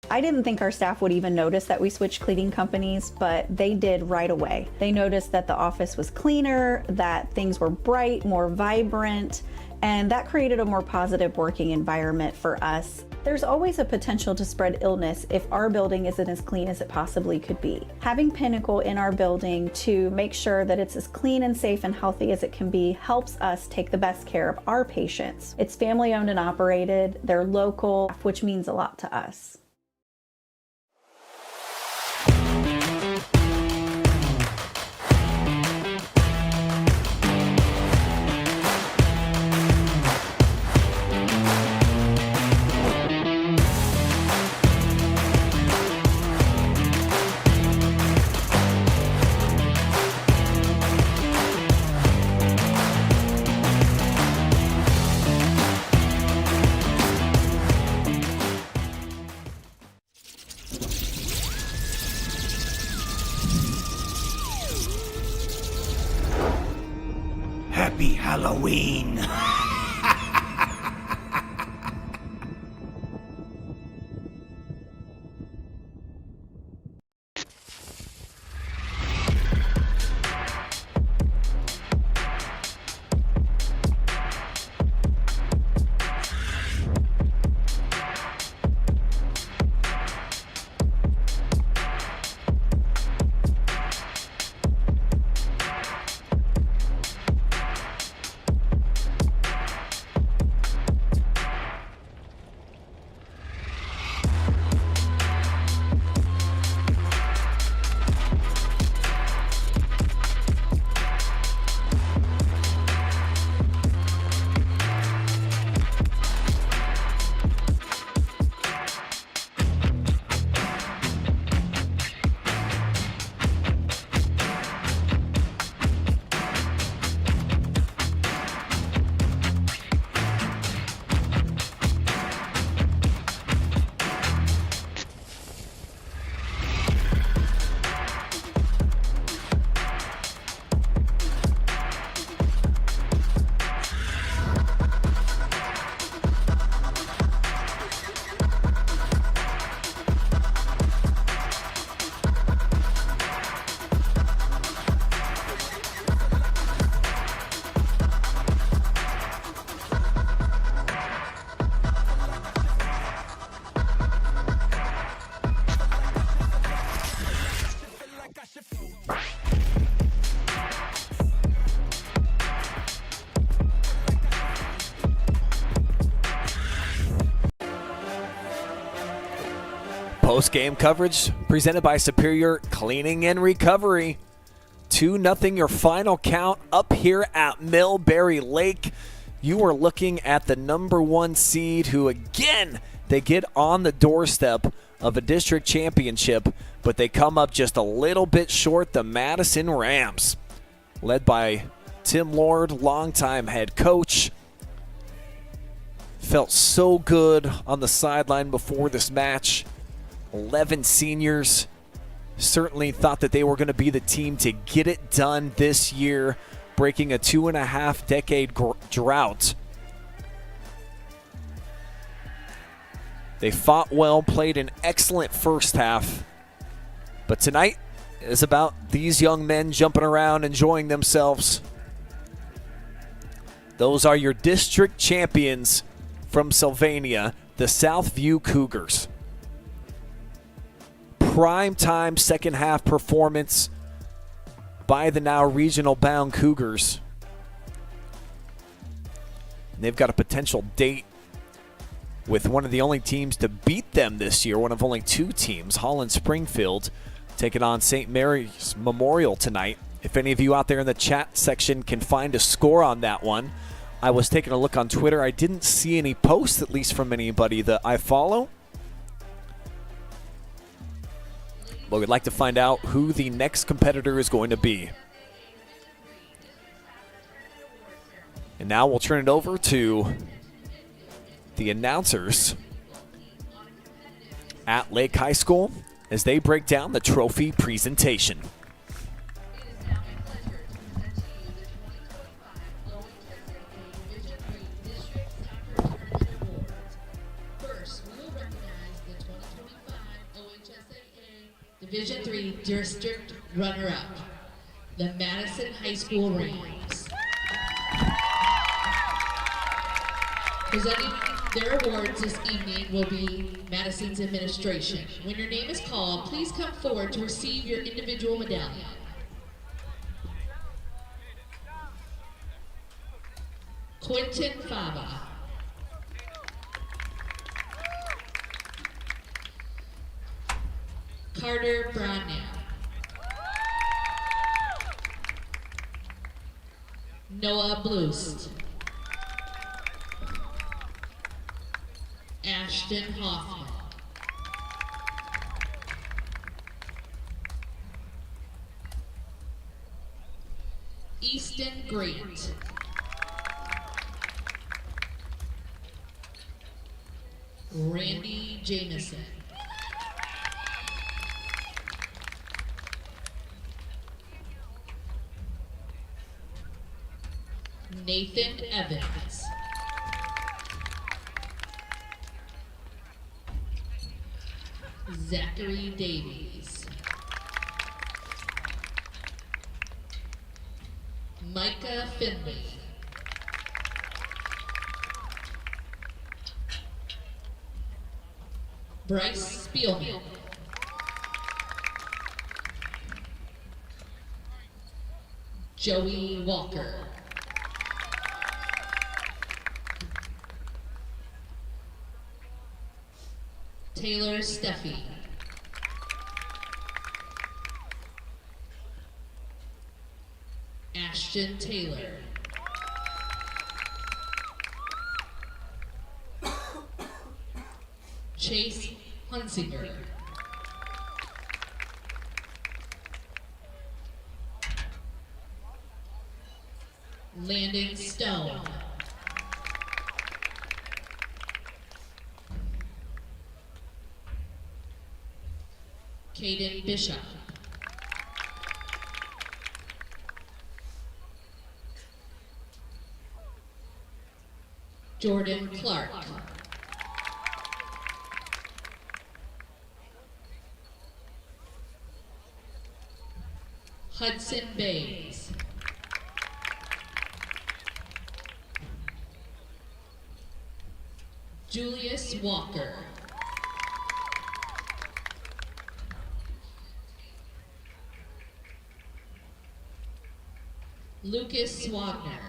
I didn't think our staff would even notice that we switched cleaning companies, but they did right away. They noticed that the office was cleaner, that things were bright, more vibrant, and that created a more positive working environment for us. There's always a potential to spread illness if our building isn't as clean as it possibly could be. Having Pinnacle in our building to make sure that it's as clean and safe and healthy as it can be helps us take the best care of our patients. It's family owned and operated, they're local, which means a lot to us. Happy Halloween! Post-game coverage presented by Superior Cleaning and Recovery. 2-0 your final count up here at Millbury Lake. You are looking at the number 1 seed who, again, they get on the doorstep of a district championship, but they come up just a little bit short, the Madison Rams, led by Tim Lord, longtime head coach. Felt so good on the sideline before this match. 11 seniors certainly thought that they were going to be the team to get it done this year, breaking a 2.5-decade drought. They fought well, played an excellent first half. But tonight is about these young men jumping around, enjoying themselves. Those are your district champions from Sylvania, the Southview Cougars. Prime time second half performance by the now regional bound Cougars. And they've got a potential date with one of the only teams to beat them this year, one of only 2 teams, Holland Springfield, taking on St. Mary's Memorial tonight. If any of you out there in the chat section can find a score on that one. I was taking a look on Twitter. I didn't see any posts, at least from anybody that I follow. But we'd like to find out who the next competitor is going to be. And now we'll turn it over to the announcers at Lake High School as they break down the trophy presentation. Division III District Runner-Up, the Madison High School Rams. Presenting their awards this evening will be Madison's administration. When your name is called, please come forward to receive your individual medallion. Quentin Fava. Carter Brownell. Noah Blust. Ashton Hoffman. Easton Grant. Randy Jamison. Nathan Evans. Zachary Davies. Micah Finley. Bryce Spielman. Joey Walker. Taylor Steffi. Ashton Taylor. Chase Hunsinger. Landon Stone. Caden Bishop. Jordan Clark. Hudson Bays. Julius Walker. Lucas Wagner.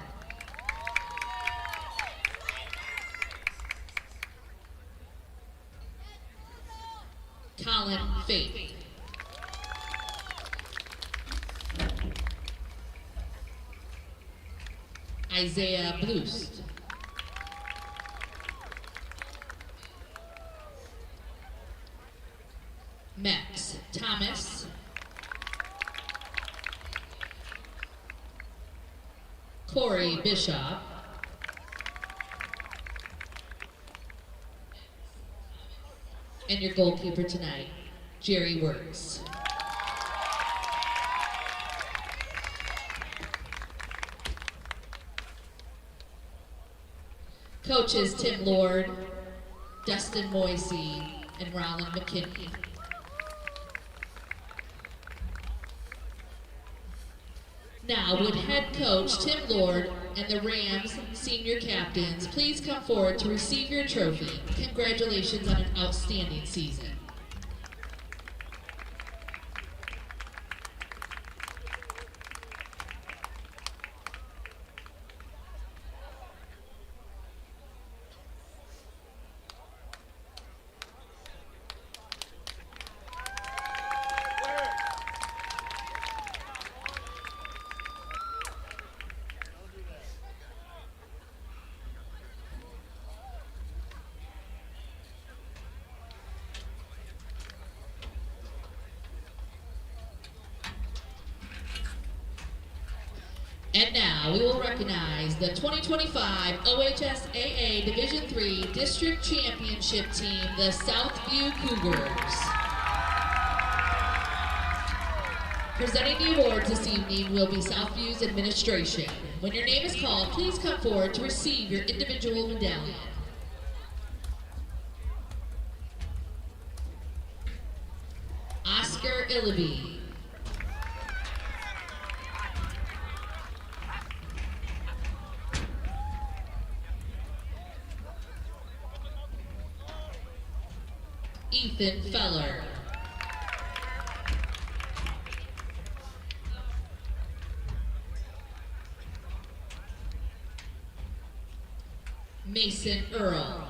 Colin Faith. Isaiah Blust. Max Thomas. Corey Bishop. And your goalkeeper tonight, Jerry Works. Coaches Tim Lord, Dustin Moisey, and Roland McKinney. Now, would head coach Tim Lord and the Rams senior captains please come forward to receive your trophy. Congratulations on an outstanding season. And now we will recognize the 2025 OHSAA Division III District Championship Team, the Southview Cougars. Presenting the awards this evening will be Southview's administration. When your name is called, please come forward to receive your individual medallion. Oscar Illaby. Ethan Feller. Mason Earl.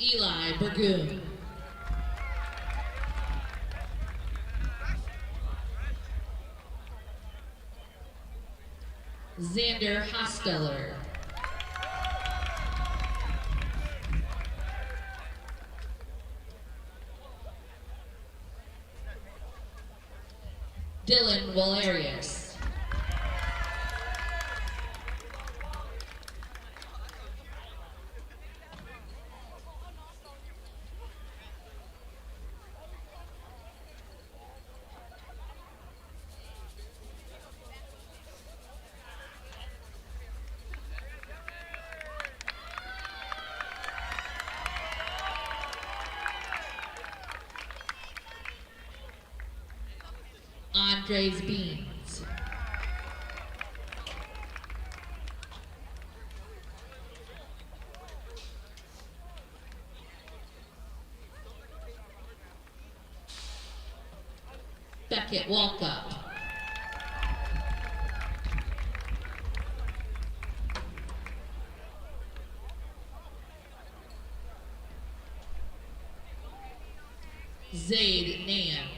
Eli Burgoon. Xander Hosteller. Dylan Valerius. Andres Beans. Beckett Walkup. Zaid Nam.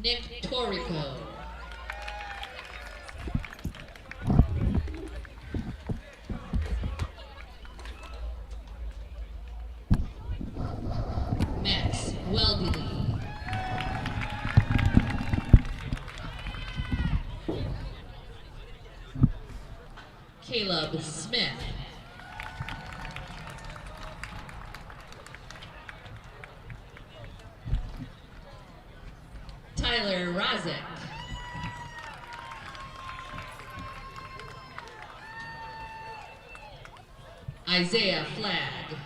Nick Torrico. Max Weldy. Caleb Smith. Tyler Rozek. Isaiah Flagg.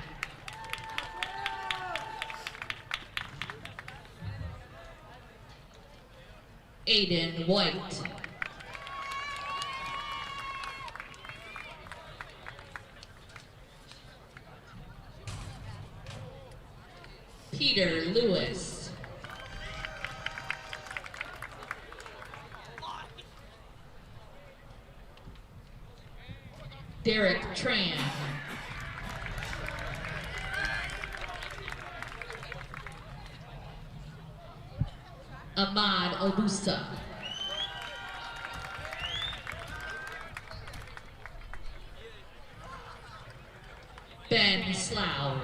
Aiden White. Peter Lewis. Derek Tran. Ahmad Obusa. Ben Slough.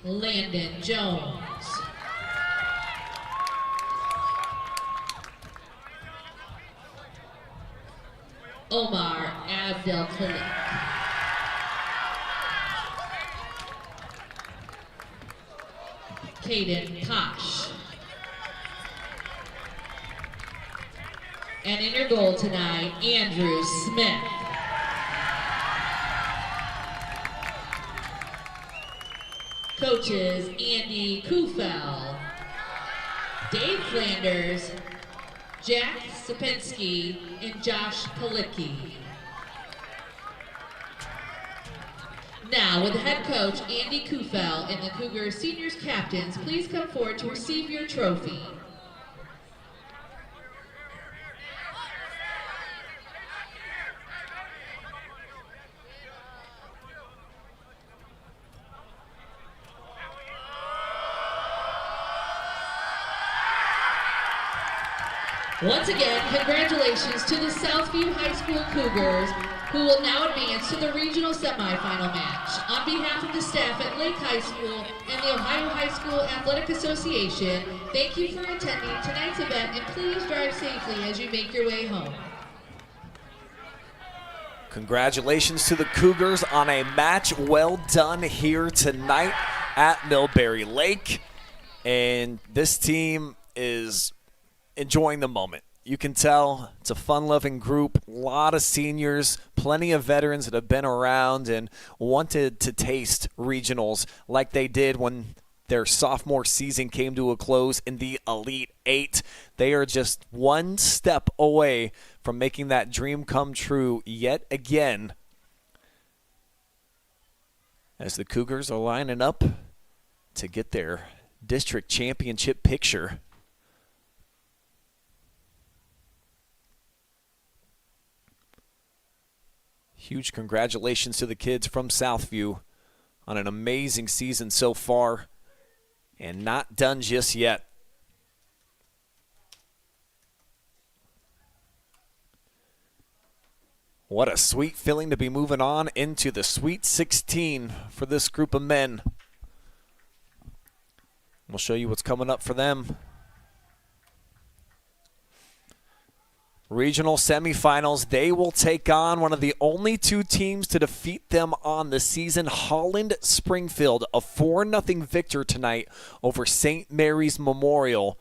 Landon Jones. Omar Abdel Khalik. Caden Posh. And in your goal tonight, Andrew Smith. Coaches, Andy Kufel, Dave Flanders, Jack Sapinski, and Josh Palicki. Now, with head coach Andy Kufel and the Cougars seniors captains, please come forward to receive your trophy. Once again, congratulations to the Southview High School Cougars, who will now advance to the regional semifinal match. On behalf of the staff at Lake High School and the Ohio High School Athletic Association, thank you for attending tonight's event, and please drive safely as you make your way home. Congratulations to the Cougars on a match well done here tonight at Millbury Lake. And this team is enjoying the moment. You can tell it's a fun-loving group, a lot of seniors, plenty of veterans that have been around and wanted to taste regionals like they did when their sophomore season came to a close in the Elite Eight. They are just one step away from making that dream come true yet again, as the Cougars are lining up to get their district championship picture. Huge congratulations to the kids from Southview on an amazing season so far, and not done just yet. What a sweet feeling to be moving on into the Sweet 16 for this group of men. We'll show you what's coming up for them. Regional semifinals, they will take on one of the only two teams to defeat them on the season, Holland Springfield, a 4-0 victor tonight over St. Mary's Memorial.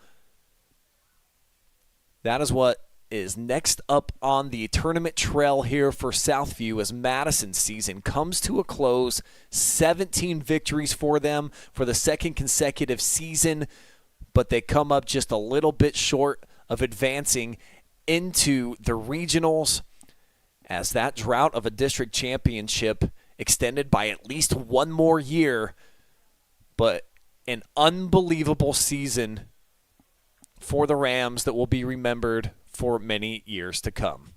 That is what is next up on the tournament trail here for Southview as Madison's season comes to a close. 17 victories for them for the second consecutive season, but they come up just a little bit short of advancing into the regionals, as that drought of a district championship extended by at least one more year. But an unbelievable season for the Rams that will be remembered for many years to come.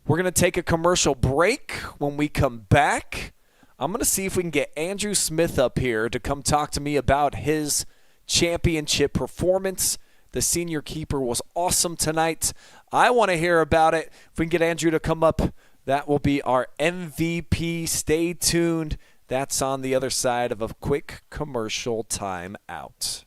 We're going to take a commercial break. When we come back, I'm going to see if we can get Andrew Smith up here to come talk to me about his championship performance. The senior keeper was awesome tonight. I want to hear about it. If we can get Andrew to come up, that will be our MVP. Stay tuned. That's on the other side of a quick commercial time out.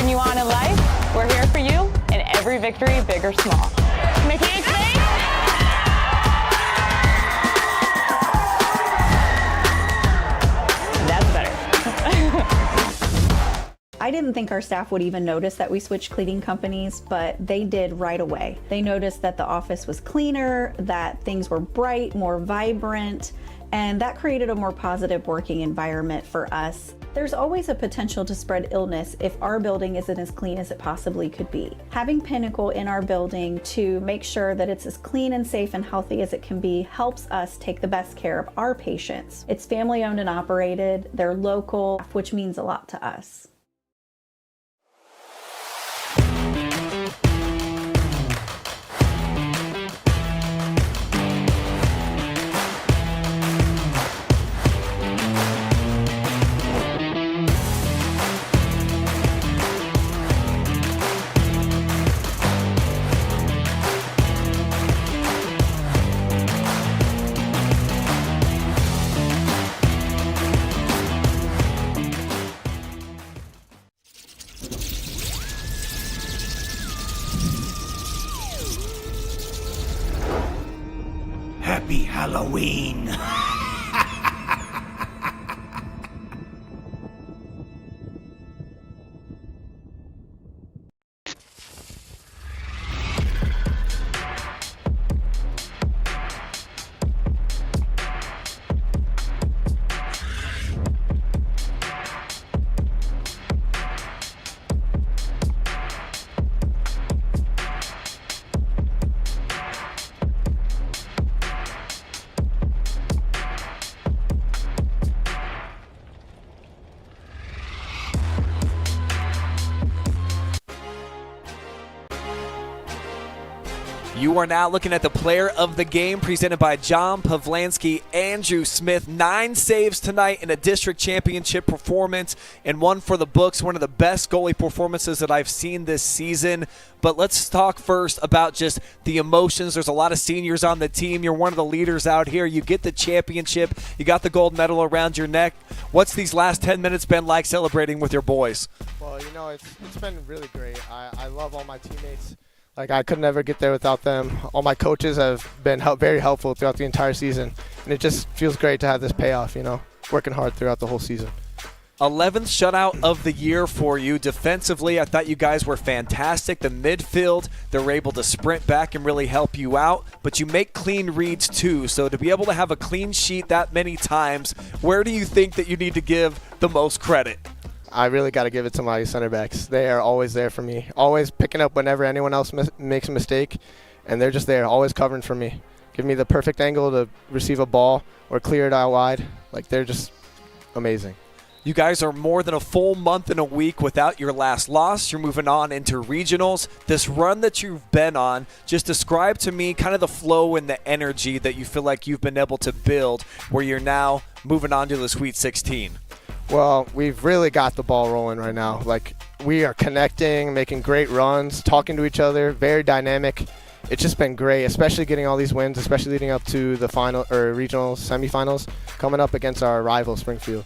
cheering you on in life. We're here for you in every victory, big or small. Mickey, that's better. I didn't think our staff would even notice that we switched cleaning companies, but they did right away. They noticed that the office was cleaner, that things were bright, more vibrant, and that created a more positive working environment for us. There's always a potential to spread illness if our building isn't as clean as it possibly could be. Having Pinnacle in our building to make sure that it's as clean and safe and healthy as it can be helps us take the best care of our patients. It's family owned and operated, they're local, which means a lot to us. Happy Halloween. You are now looking at the player of the game presented by John Pavlansky, Andrew Smith. 9 saves tonight in a district championship performance and one for the books, one of the best goalie performances that I've seen this season. But let's talk first about just the emotions. There's a lot of seniors on the team. You're one of the leaders out here. You get the championship. You got the gold medal around your neck. What's these last 10 minutes been like celebrating with your boys? Well, it's been really great. I love all my teammates. Like, I could never get there without them. All my coaches have been very helpful throughout the entire season. And it just feels great to have this payoff, working hard throughout the whole season. 11th shutout of the year for you. Defensively, I thought you guys were fantastic. The midfield, they're able to sprint back and really help you out. But you make clean reads too. So to be able to have a clean sheet that many times, where do you think that you need to give the most credit? I really got to give it to my center backs. They are always there for me, always picking up whenever anyone else makes a mistake, and they're just there, always covering for me. Give me the perfect angle to receive a ball or clear it out wide. Like, they're just amazing. You guys are more than a full month and a week without your last loss. You're moving on into regionals. This run that you've been on, just describe to me kind of the flow and the energy that you feel like you've been able to build where you're now moving on to the Sweet 16. Well, we've really got the ball rolling right now. Like, we are connecting, making great runs, talking to each other, very dynamic. It's just been great, especially getting all these wins, especially leading up to the final or regional semifinals, coming up against our rival Springfield.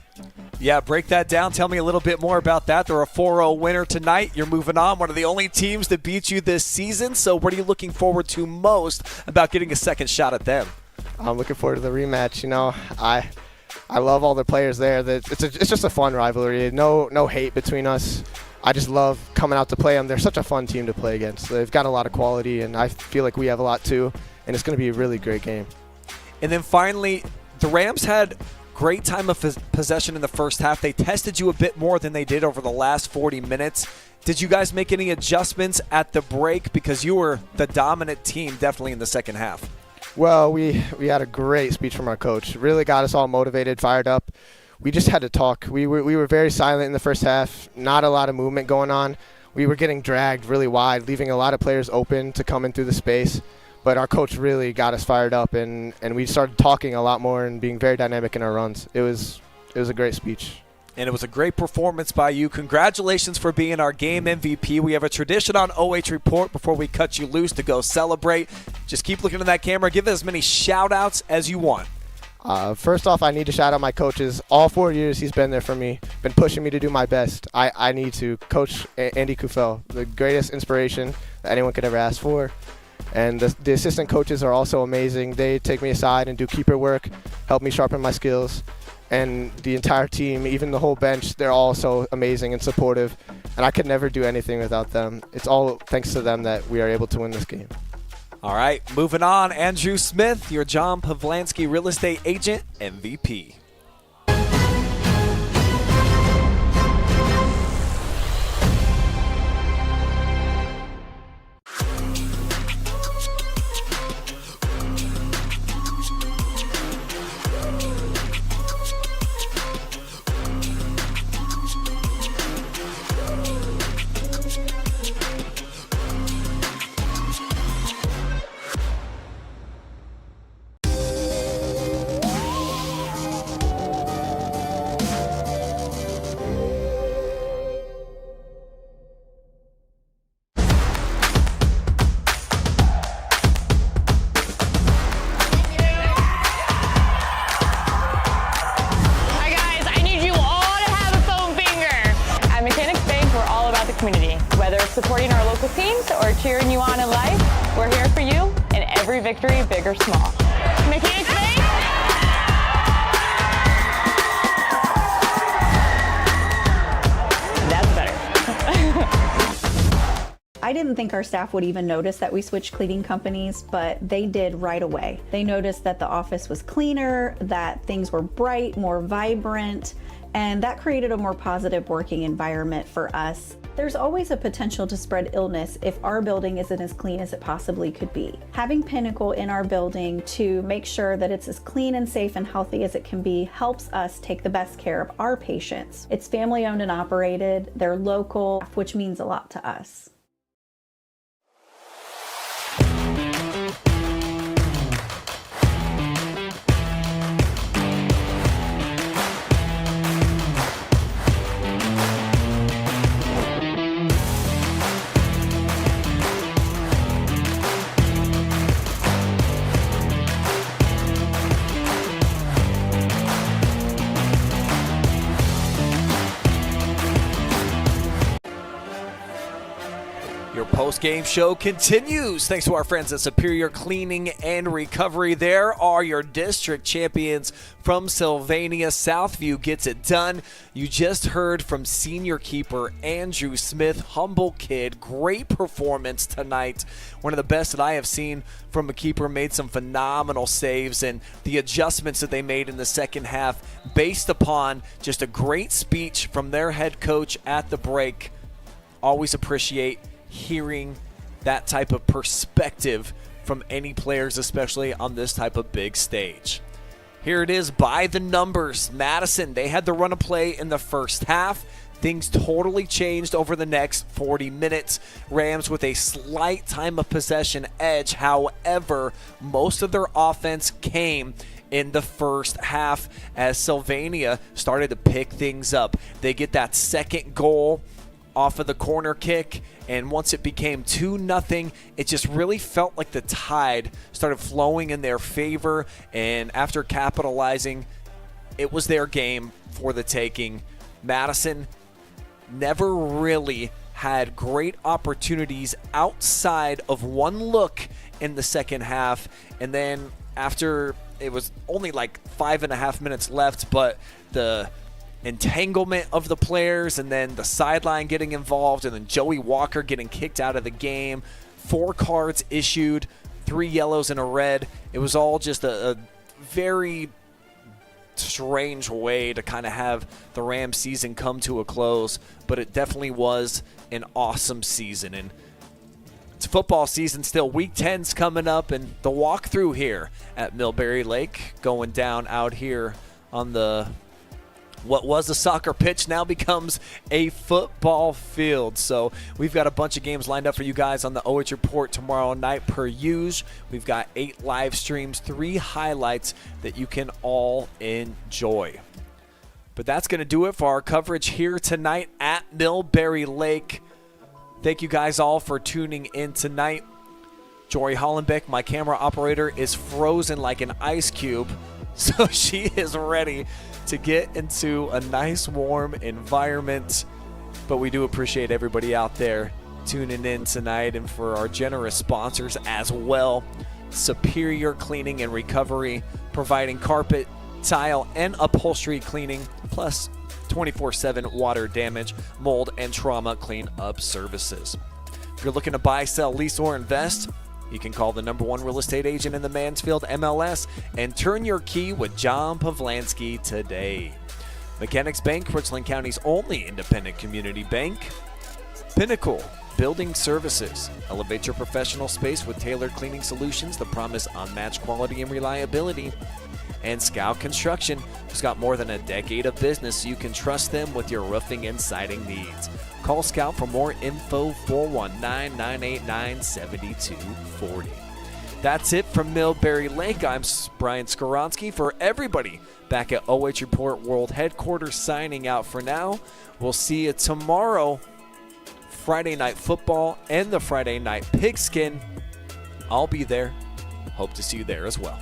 Yeah, break that down. Tell me a little bit more about that. They're a 4-0 winner tonight. You're moving on. One of the only teams to beat you this season. So what are you looking forward to most about getting a second shot at them? I'm looking forward to the rematch. I love all the players there. It's just a fun rivalry. No hate between us. I just love coming out to play them. They're such a fun team to play against. They've got a lot of quality, and I feel like we have a lot too, and it's going to be a really great game. And then finally, the Rams had great time of possession in the first half. They tested you a bit more than they did over the last 40 minutes. Did you guys make any adjustments at the break? Because you were the dominant team definitely in the second half. Well, we had a great speech from our coach. Really got us all motivated, fired up. We just had to talk. We were very silent in the first half, not a lot of movement going on. We were getting dragged really wide, leaving a lot of players open to come in through the space. But our coach really got us fired up, and we started talking a lot more and being very dynamic in our runs. It was a great speech. And it was a great performance by you. Congratulations for being our game MVP. We have a tradition on OH Report before we cut you loose to go celebrate. Just keep looking at that camera. Give it as many shout-outs as you want. First off, I need to shout out my coaches. All 4 years he's been there for me, been pushing me to do my best. I need to. Coach Andy Kufel, the greatest inspiration that anyone could ever ask for. And the assistant coaches are also amazing. They take me aside and do keeper work, help me sharpen my skills. And the entire team, even the whole bench, they're all so amazing and supportive. And I could never do anything without them. It's all thanks to them that we are able to win this game. All right, moving on. Andrew Smith, your John Pavlansky real estate agent MVP. Supporting our local teams or cheering you on in life, we're here for you in every victory, big or small. Mechanics Bank! That's better. I didn't think our staff would even notice that we switched cleaning companies, but they did right away. They noticed that the office was cleaner, that things were bright, more vibrant, and that created a more positive working environment for us. There's always a potential to spread illness if our building isn't as clean as it possibly could be. Having Pinnacle in our building to make sure that it's as clean and safe and healthy as it can be helps us take the best care of our patients. It's family owned and operated, they're local, which means a lot to us. Post-game show continues. Thanks to our friends at Superior Cleaning and Recovery. There are your district champions from Sylvania Southview. Gets it done. You just heard from senior keeper Andrew Smith. Humble kid. Great performance tonight. One of the best that I have seen from a keeper. Made some phenomenal saves, and the adjustments that they made in the second half based upon just a great speech from their head coach at the break. Always appreciate hearing that type of perspective from any players, especially on this type of big stage. Here it is by the numbers. Madison, they had the run of play in the first half. Things totally changed over the next 40 minutes. Rams with a slight time of possession edge. However, most of their offense came in the first half as Sylvania started to pick things up. They get that second goal off of the corner kick, and once it became 2-0, it just really felt like the tide started flowing in their favor, and after capitalizing, it was their game for the taking. Madison never really had great opportunities outside of one look in the second half, and then after it was only like 5.5 minutes left, but the entanglement of the players and then the sideline getting involved and then Joey Walker getting kicked out of the game, 4 cards issued, 3 yellows and a red. It was all just a very strange way to kind of have the Rams season come to a close, but it definitely was an awesome season. And it's football season still. Week 10's coming up, and the walkthrough here at Millbury Lake going down out here on the what was a soccer pitch now becomes a football field. So we've got a bunch of games lined up for you guys on the OH Report tomorrow night per usual. We've got 8 live streams, 3 highlights that you can all enjoy. But that's going to do it for our coverage here tonight at Millbury Lake. Thank you guys all for tuning in tonight. Jory Hollenbeck, my camera operator, is frozen like an ice cube. So she is ready to get into a nice, warm environment. But we do appreciate everybody out there tuning in tonight, and for our generous sponsors as well. Superior Cleaning and Recovery, providing carpet, tile, and upholstery cleaning, plus 24/7 water damage, mold, and trauma clean-up services. If you're looking to buy, sell, lease, or invest, you can call the #1 real estate agent in the Mansfield MLS and turn your key with John Pavlansky today. Mechanics Bank, Richland County's only independent community bank. Pinnacle Building Services. Elevate your professional space with tailored cleaning solutions that promise unmatched quality and reliability. And Scout Construction, who's got more than a decade of business, so you can trust them with your roofing and siding needs. Call Scout for more info, 419-989-7240. That's it from Millbury Lake. I'm Brian Skowronski. For everybody back at OH Report World Headquarters, signing out for now. We'll see you tomorrow. Friday Night Football and the Friday Night Pigskin. I'll be there. Hope to see you there as well.